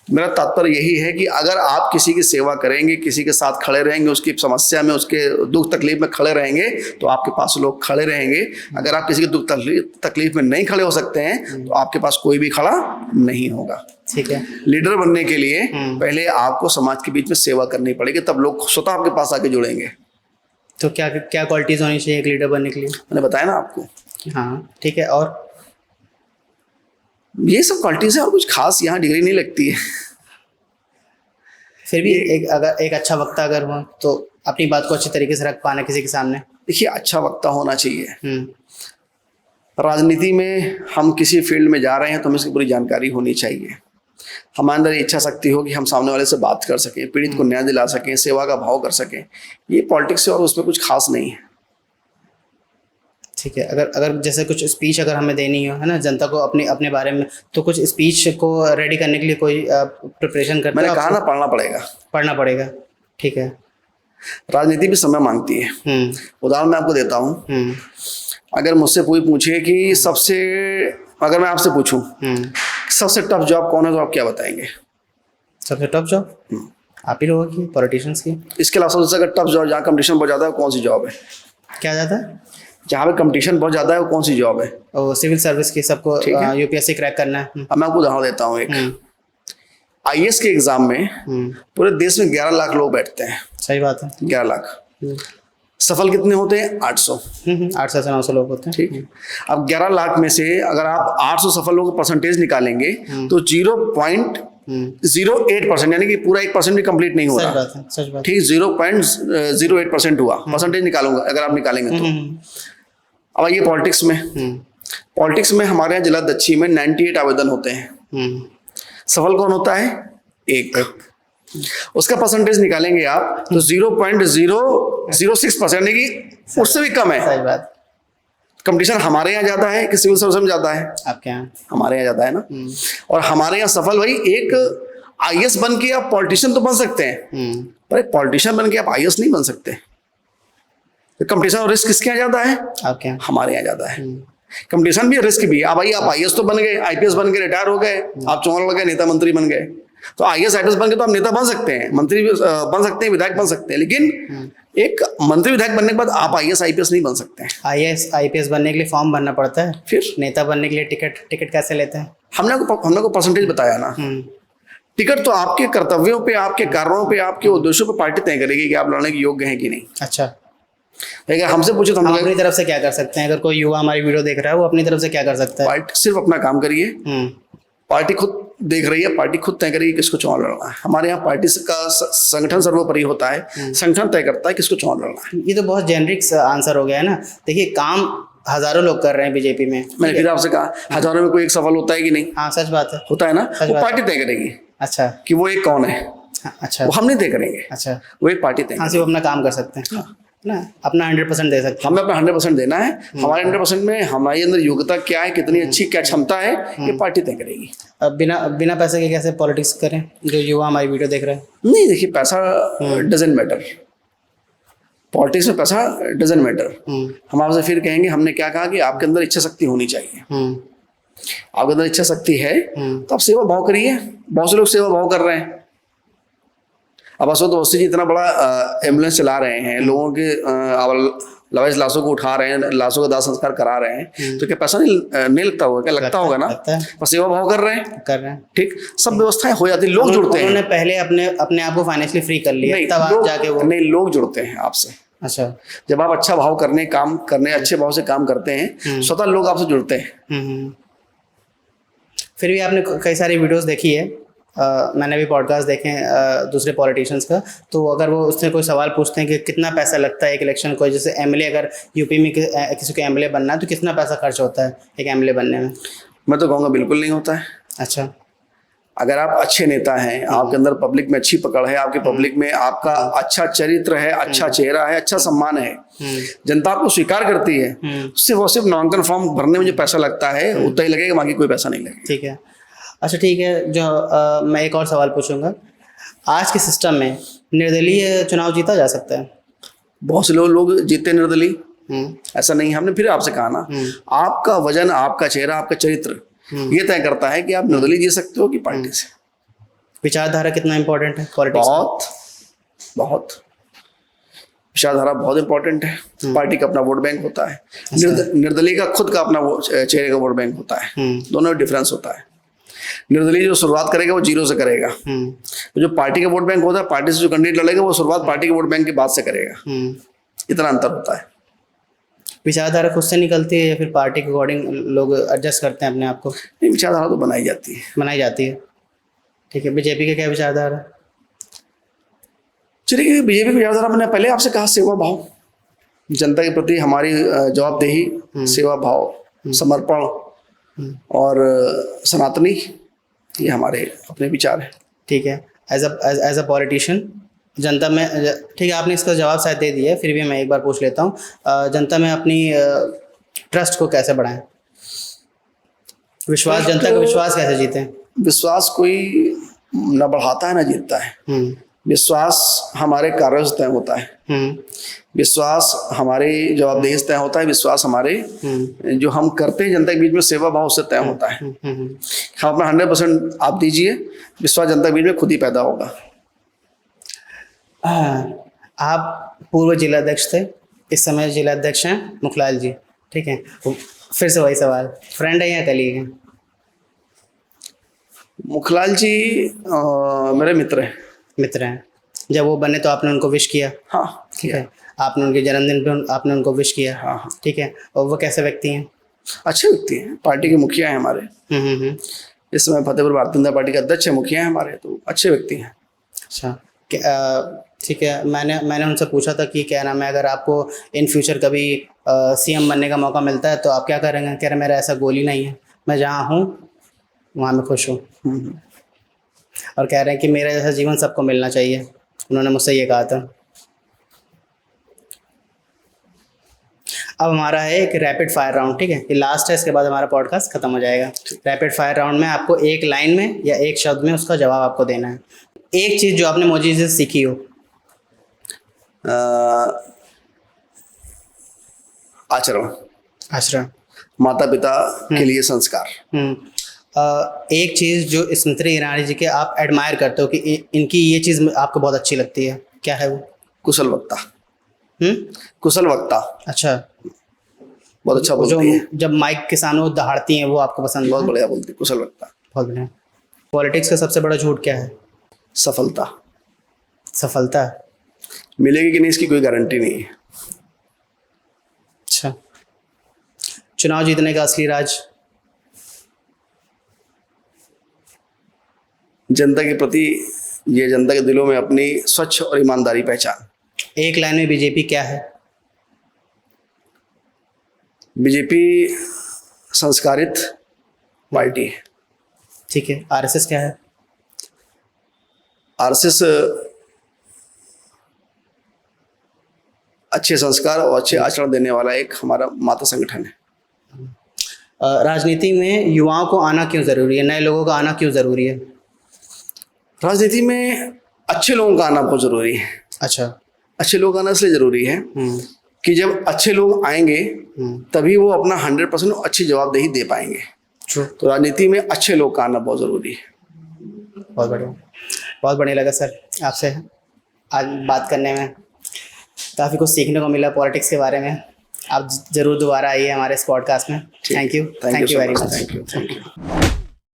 मेरा तात्पर्य यही है कि अगर आप किसी की सेवा करेंगे, किसी के साथ खड़े रहेंगे, उसकी समस्या में, उसके दुख तकलीफ में खड़े रहेंगे, तो आपके पास लोग खड़े रहेंगे। अगर आप किसी के दुख तकलीफ में नहीं खड़े हो सकते हैं तो आपके पास कोई भी खड़ा नहीं होगा। ठीक है। लीडर बनने के लिए पहले आपको समाज के बीच में सेवा करनी पड़ेगी, तब लोग स्वतः आपके पास आके जुड़ेंगे। तो क्या क्या क्वालिटीज होनी चाहिए एक लीडर बनने के लिए? मैंने बताया ना आपको, हाँ ठीक है। और ये सब क्वालिटीज है और कुछ खास यहाँ डिग्री नहीं लगती है। फिर भी अगर एक अच्छा वक्ता अगर हो तो अपनी बात को अच्छी तरीके से रख पाना किसी के सामने। देखिए, अच्छा वक्ता होना चाहिए। हम्म। राजनीति में हम किसी फील्ड में जा रहे हैं तो हमें इसकी पूरी जानकारी होनी चाहिए। हमारे अंदर इच्छा शक्ति हो कि हम सामने वाले से बात कर सकें, पीड़ित को न्याय दिला सकें, सेवा का भाव कर सकें। ये पॉलिटिक्स है और उसमें कुछ खास नहीं है। ठीक है। अगर जैसे कुछ स्पीच अगर हमें देनी हो, है ना, जनता को अपने अपने बारे में, तो कुछ स्पीच को रेडी करने के लिए कोई प्रिपरेशन करते मैंने कहा ना, पढ़ना पड़ेगा। पढ़ना पड़ेगा। ठीक है। राजनीति भी समय मांगती है। उदाहरण मैं आपको देता हूँ। अगर मुझसे कोई पूछे कि अगर मैं आपसे पूछूं सबसे टफ जॉब कौन है, तो आप क्या बताएंगे? सबसे टफ जॉब आप ही लोगों की, पॉलिटिशियंस की। इसके अलावा सबसे अगर टफ जॉब जहाँ कंपटीशन बहुत ज़्यादा है, कौन सी जॉब है? क्या ज़्यादा है? जहाँ पे कंपटीशन बहुत ज़्यादा है, वो कौन सी जॉब है? और सिविल सर्विस की, सबको यूपीएससी क्रैक करना है। अब मैं आपको उदाहरण देता हूँ एक। आईएएस के एग्जाम में पूरे देश में 11 लाख लोग बैठते हैं। सही बात है। 11 लाख। सफल कितने होते हैं? 800। 800 से 900 लोग होते हैं। ठीक। अब 11 लाख में से अगर आप 800 सफल लोगों का परसेंटेज निकालेंगे तो 0.08%, यानी कि पूरा 1% भी कंप्लीट नहीं हो रहा। सच बात है, सच बात। ठीक, 0.08% हुआ। परसेंटेज निकालूंगा अगर आप निकालेंगे तो। अब आइए पॉलिटिक्स में। पॉलिटिक्स में हमारे यहाँ जिला दक्षिण में 98 आवेदन होते हैं। सफल कौन होता है? एक। उसका परसेंटेज निकालेंगे आप तो 0.006%, यानी कि उससे भी कम है। सही बात। कंपटीशन हमारे यहाँ ज्यादा है कि सिविल सर्विस में ज्यादा है? आपके यहाँ। हमारे हमारे यहाँ ज्यादा है ना। और हमारे यहाँ सफल भाई एक आईएएस बन के आप पॉलिटिशियन तो बन सकते हैं, पर एक पॉलिटिशियन बन के आप आईएएस नहीं बन सकते। कंपटीशन और रिस्क किसके यहाँ ज्यादा है? आपके यहाँ। हमारे यहाँ ज्यादा है। कंपटीशन भी है, रिस्क भी। अब भाई आप आईएएस तो बन गए, आईपीएस बन के रिटायर हो गए, आप चुनाव लड़ गए, नेता मंत्री बन गए। तो आईएएस आईपीएस बन के तो आप नेता बन सकते हैं, मंत्री भी बन सकते हैं, विधायक बन सकते हैं, लेकिन एक मंत्री विधायक बनने के बाद आप आईएएस आईपीएस नहीं बन सकते हैं। आईएएस आईपीएस बनने के लिए फॉर्म भरना पड़ता है। फिर नेता बनने के लिए टिकट कैसे लेते हैं? हमने को परसेंटेज बताया ना। टिकट तो आपके कर्तव्यों पे, आपके कारणों पे, आपके उद्देश्यों पे पार्टी तय करेगी कि आप लड़ने के योग्य हैं कि नहीं। अच्छा। अगर हमसे पूछे तो हम अपनी तरफ से क्या कर सकते हैं? अगर कोई युवा हमारी वीडियो देख रहा है, वो अपनी तरफ से क्या कर सकता है? पार्टी सिर्फ अपना काम करिए। पार्टी खुद देख रही है, पार्टी खुद तय करेगी किसको चुनाव लड़ना है। हमारे यहाँ पार्टी का संगठन सर्वोपरि होता है, संगठन तय करता है किसको चुनाव लड़ना है। ये तो बहुत जेनरिक आंसर हो गया है ना। देखिए, काम हजारों लोग कर रहे हैं बीजेपी में। मैंने फिर आपसे कहा, हजारों में कोई एक सफल होता है कि नहीं? हाँ, सच बात है। होता है ना। वो पार्टी तय करेगी। अच्छा। कि वो एक कौन है। अच्छा। वो हम नहीं तय करेंगे। अच्छा। वो एक पार्टी तय। हाँ, सिर्फ अपना काम कर सकते हैं ना, अपना 100% दे सकते हैं। हमें अपना 100% देना है। हमारे 100% में हमारे अंदर योग्यता क्या है, कितनी अच्छी क्या क्षमता है, ये पार्टी तय करेगी। अब बिना पैसे के कैसे पॉलिटिक्स करें, जो युवा हमारी वीडियो देख रहे हैं? नहीं, देखिए, पैसा डजंट मैटर। पॉलिटिक्स में पैसा डजंट मैटर। हम आपसे फिर कहेंगे, हमने क्या कहा कि आपके अंदर इच्छा शक्ति होनी चाहिए। आपके अंदर इच्छा शक्ति है तो आप सेवा भाव करिए। बहुत से लोग सेवा भाव कर रहे हैं। अब अशोक अवस्थी जी इतना बड़ा एम्बुलेंस चला रहे हैं, लोगों के लवाइस लाशों को उठा रहे हैं, लाशों का दाह संस्कार करा रहे हैं, तो क्या पैसा नहीं लगता होगा? क्या लगता होगा ना। पर सेवा भाव कर रहे हैं। ठीक, सब व्यवस्थाएं हो जाती, लोग जुड़ते हैं। उन्होंने पहले अपने आप को फाइनेंशियली फ्री कर लिया, तब आप जाके वो। नहीं, लोग जुड़ते हैं आपसे। अच्छा। जब आप अच्छा भाव करने अच्छे भाव से काम करते हैं, स्वतः लोग आपसे जुड़ते हैं। फिर भी आपने कई सारी वीडियोस देखी है, मैंने भी पॉडकास्ट देखे हैं दूसरे पॉलिटिशियंस का। तो अगर वो उससे कोई सवाल पूछते हैं कि कितना पैसा लगता है एक इलेक्शन को, जैसे एमएलए, अगर यूपी में किसी को एमएलए बनना है तो कितना पैसा खर्च होता है एक एमएलए बनने में? मैं तो कहूँगा बिल्कुल नहीं होता है। अच्छा। अगर आप अच्छे नेता हैं, आपके अंदर पब्लिक में अच्छी पकड़ है, आपके पब्लिक में आपका अच्छा चरित्र है, अच्छा चेहरा है, अच्छा सम्मान है, जनता आपको स्वीकार करती है, उससे वो सिर्फ नामांकन फॉर्म भरने में जो पैसा लगता है उतना ही लगेगा, बाकी कोई पैसा नहीं लगेगा। ठीक है। अच्छा, ठीक है। जो मैं एक और सवाल पूछूंगा, आज के सिस्टम में निर्दलीय चुनाव जीता जा सकता है? बहुत से लोग जीते निर्दलीय, ऐसा नहीं। हमने फिर आपसे कहा ना, आपका वजन, आपका चेहरा, आपका चरित्र ये तय करता है कि आप निर्दलीय जीत सकते हो कि पार्टी से। विचारधारा कितना इंपॉर्टेंट है पॉलिटिक्स में? बहुत विचारधारा बहुत इंपॉर्टेंट है। पार्टी का अपना वोट बैंक होता है, निर्दलीय का खुद का अपना चेहरे का वोट बैंक होता है। दोनों में डिफरेंस होता है। निर्दलीय जो शुरुआत करेगा वो जीरो से करेगा। तो जो पार्टी का वोट बैंक होता है, पार्टी से जो कैंडिडेट लड़ेगा वो शुरुआत पार्टी के वोट बैंक के बाद से करेगा। इतना अंतर होता है। विचारधारा खुद से निकलती है या फिर पार्टी के अकॉर्डिंग लोग एडजस्ट करते हैं अपने आप को? नहीं, विचारधारा तो बनाई जाती है। बनाई जाती है, ठीक है। बीजेपी का क्या विचारधारा है? चलिए, बीजेपी की विचारधारा मैंने पहले आपसे कहा, सेवा भाव, जनता के प्रति हमारी जवाबदेही, सेवा भाव, समर्पण और सनातनी, ये हमारे अपने विचार हैं। ठीक है। एज अ पॉलिटिशियन जनता में, ठीक है आपने इसका जवाब शायद दे दिया है, फिर भी मैं एक बार पूछ लेता हूँ, जनता में अपनी ट्रस्ट को कैसे बढ़ाएं? विश्वास, जनता का विश्वास कैसे जीतें? विश्वास कोई न बढ़ाता है न जीतता है। विश्वास हमारे कार्यों से तय होता है। विश्वास हमारी जवाबदेही से तय होता है। विश्वास हमारे जो हम करते हैं जनता के बीच में सेवा भाव से तय होता है। हम अपना 100% आप दीजिए, विश्वास जनता के बीच में खुद ही पैदा होगा। आप पूर्व जिलाध्यक्ष थे, इस समय जिलाध्यक्ष हैं मुखलाल जी, ठीक है। तो फिर से वही सवाल, फ्रेंड है या कलीग हैं? मुखलाल जी मेरे मित्र हैं। मित्र हैं। जब वो बने तो आपने उनको विश किया? हाँ, ठीक है। आपने उनके जन्मदिन पे आपने उनको विश किया? हाँ। ठीक है। और वो कैसे व्यक्ति हैं? अच्छे व्यक्ति हैं, पार्टी के मुखिया हैं हमारे। इस समय फतेहपुर भारतीय जनता पार्टी के अध्यक्ष है, मुखिया हैं हमारे, तो अच्छे व्यक्ति हैं। अच्छा, ठीक है। मैंने उनसे पूछा था कि क्या नाम है, अगर आपको इन फ्यूचर कभी सीएम बनने का मौका मिलता है तो आप क्या करेंगे? कह रहे मेरा ऐसा गोल ही नहीं है, मैं जहाँ हूँ वहाँ मैं खुश हूँ। और कह रहे हैं कि मेरा जैसा जीवन सबको मिलना चाहिए, उन्होंने मुझसे ये कहा था। अब हमारा है एक रैपिड फायर राउंड, ठीक है। ये लास्ट है, इसके बाद हमारा पॉडकास्ट खत्म हो जाएगा। रैपिड फायर राउंड में आपको एक लाइन में या एक शब्द में उसका जवाब आपको देना है। एक चीज़ जो आपने मोदी जी से सीखी हो। आचरण। माता पिता के लिए संस्कार। एक चीज़ जो स्मृति ईरानी जी के आप एडमायर करते हो कि इनकी ये चीज़ आपको बहुत अच्छी लगती है, क्या है वो? कुशल वक्ता। कुशल वक्ता। अच्छा, बहुत अच्छा बोलती है। जब माइक के सामने वो दहाड़ती हैं, वो आपको पसंद है? बहुत बढ़िया बोलती है, कुशल वक्ता। बहुत बढ़िया। पॉलिटिक्स का सबसे बड़ा झूठ क्या है? सफलता। सफलता मिलेगी कि नहीं इसकी कोई गारंटी नहीं है। अच्छा, चुनाव जीतने का असली राज? जनता के प्रति, ये जनता के दिलों में अपनी स्वच्छ और ईमानदारी पहचान। एक लाइन में बीजेपी क्या है? बीजेपी संस्कारित पार्टी है। ठीक है। आरएसएस क्या है? आरएसएस अच्छे संस्कार और अच्छे आचरण देने वाला एक हमारा माता संगठन है। राजनीति में युवाओं को आना क्यों ज़रूरी है? नए लोगों का आना क्यों ज़रूरी है? राजनीति में अच्छे लोगों का आना बहुत ज़रूरी है। अच्छा। अच्छे लोग आना इसलिए ज़रूरी है कि जब अच्छे लोग आएंगे तभी वो अपना 100% अच्छी जवाबदेही दे पाएंगे। तो राजनीति में अच्छे लोग का आना बहुत ज़रूरी है। बहुत बढ़िया, बहुत बढ़िया लगा सर आपसे आज बात करने में, काफ़ी कुछ सीखने को मिला पॉलिटिक्स के बारे में। आप ज़रूर दोबारा आइए हमारे इस पॉडकास्ट में। Thank you very much. Thank you.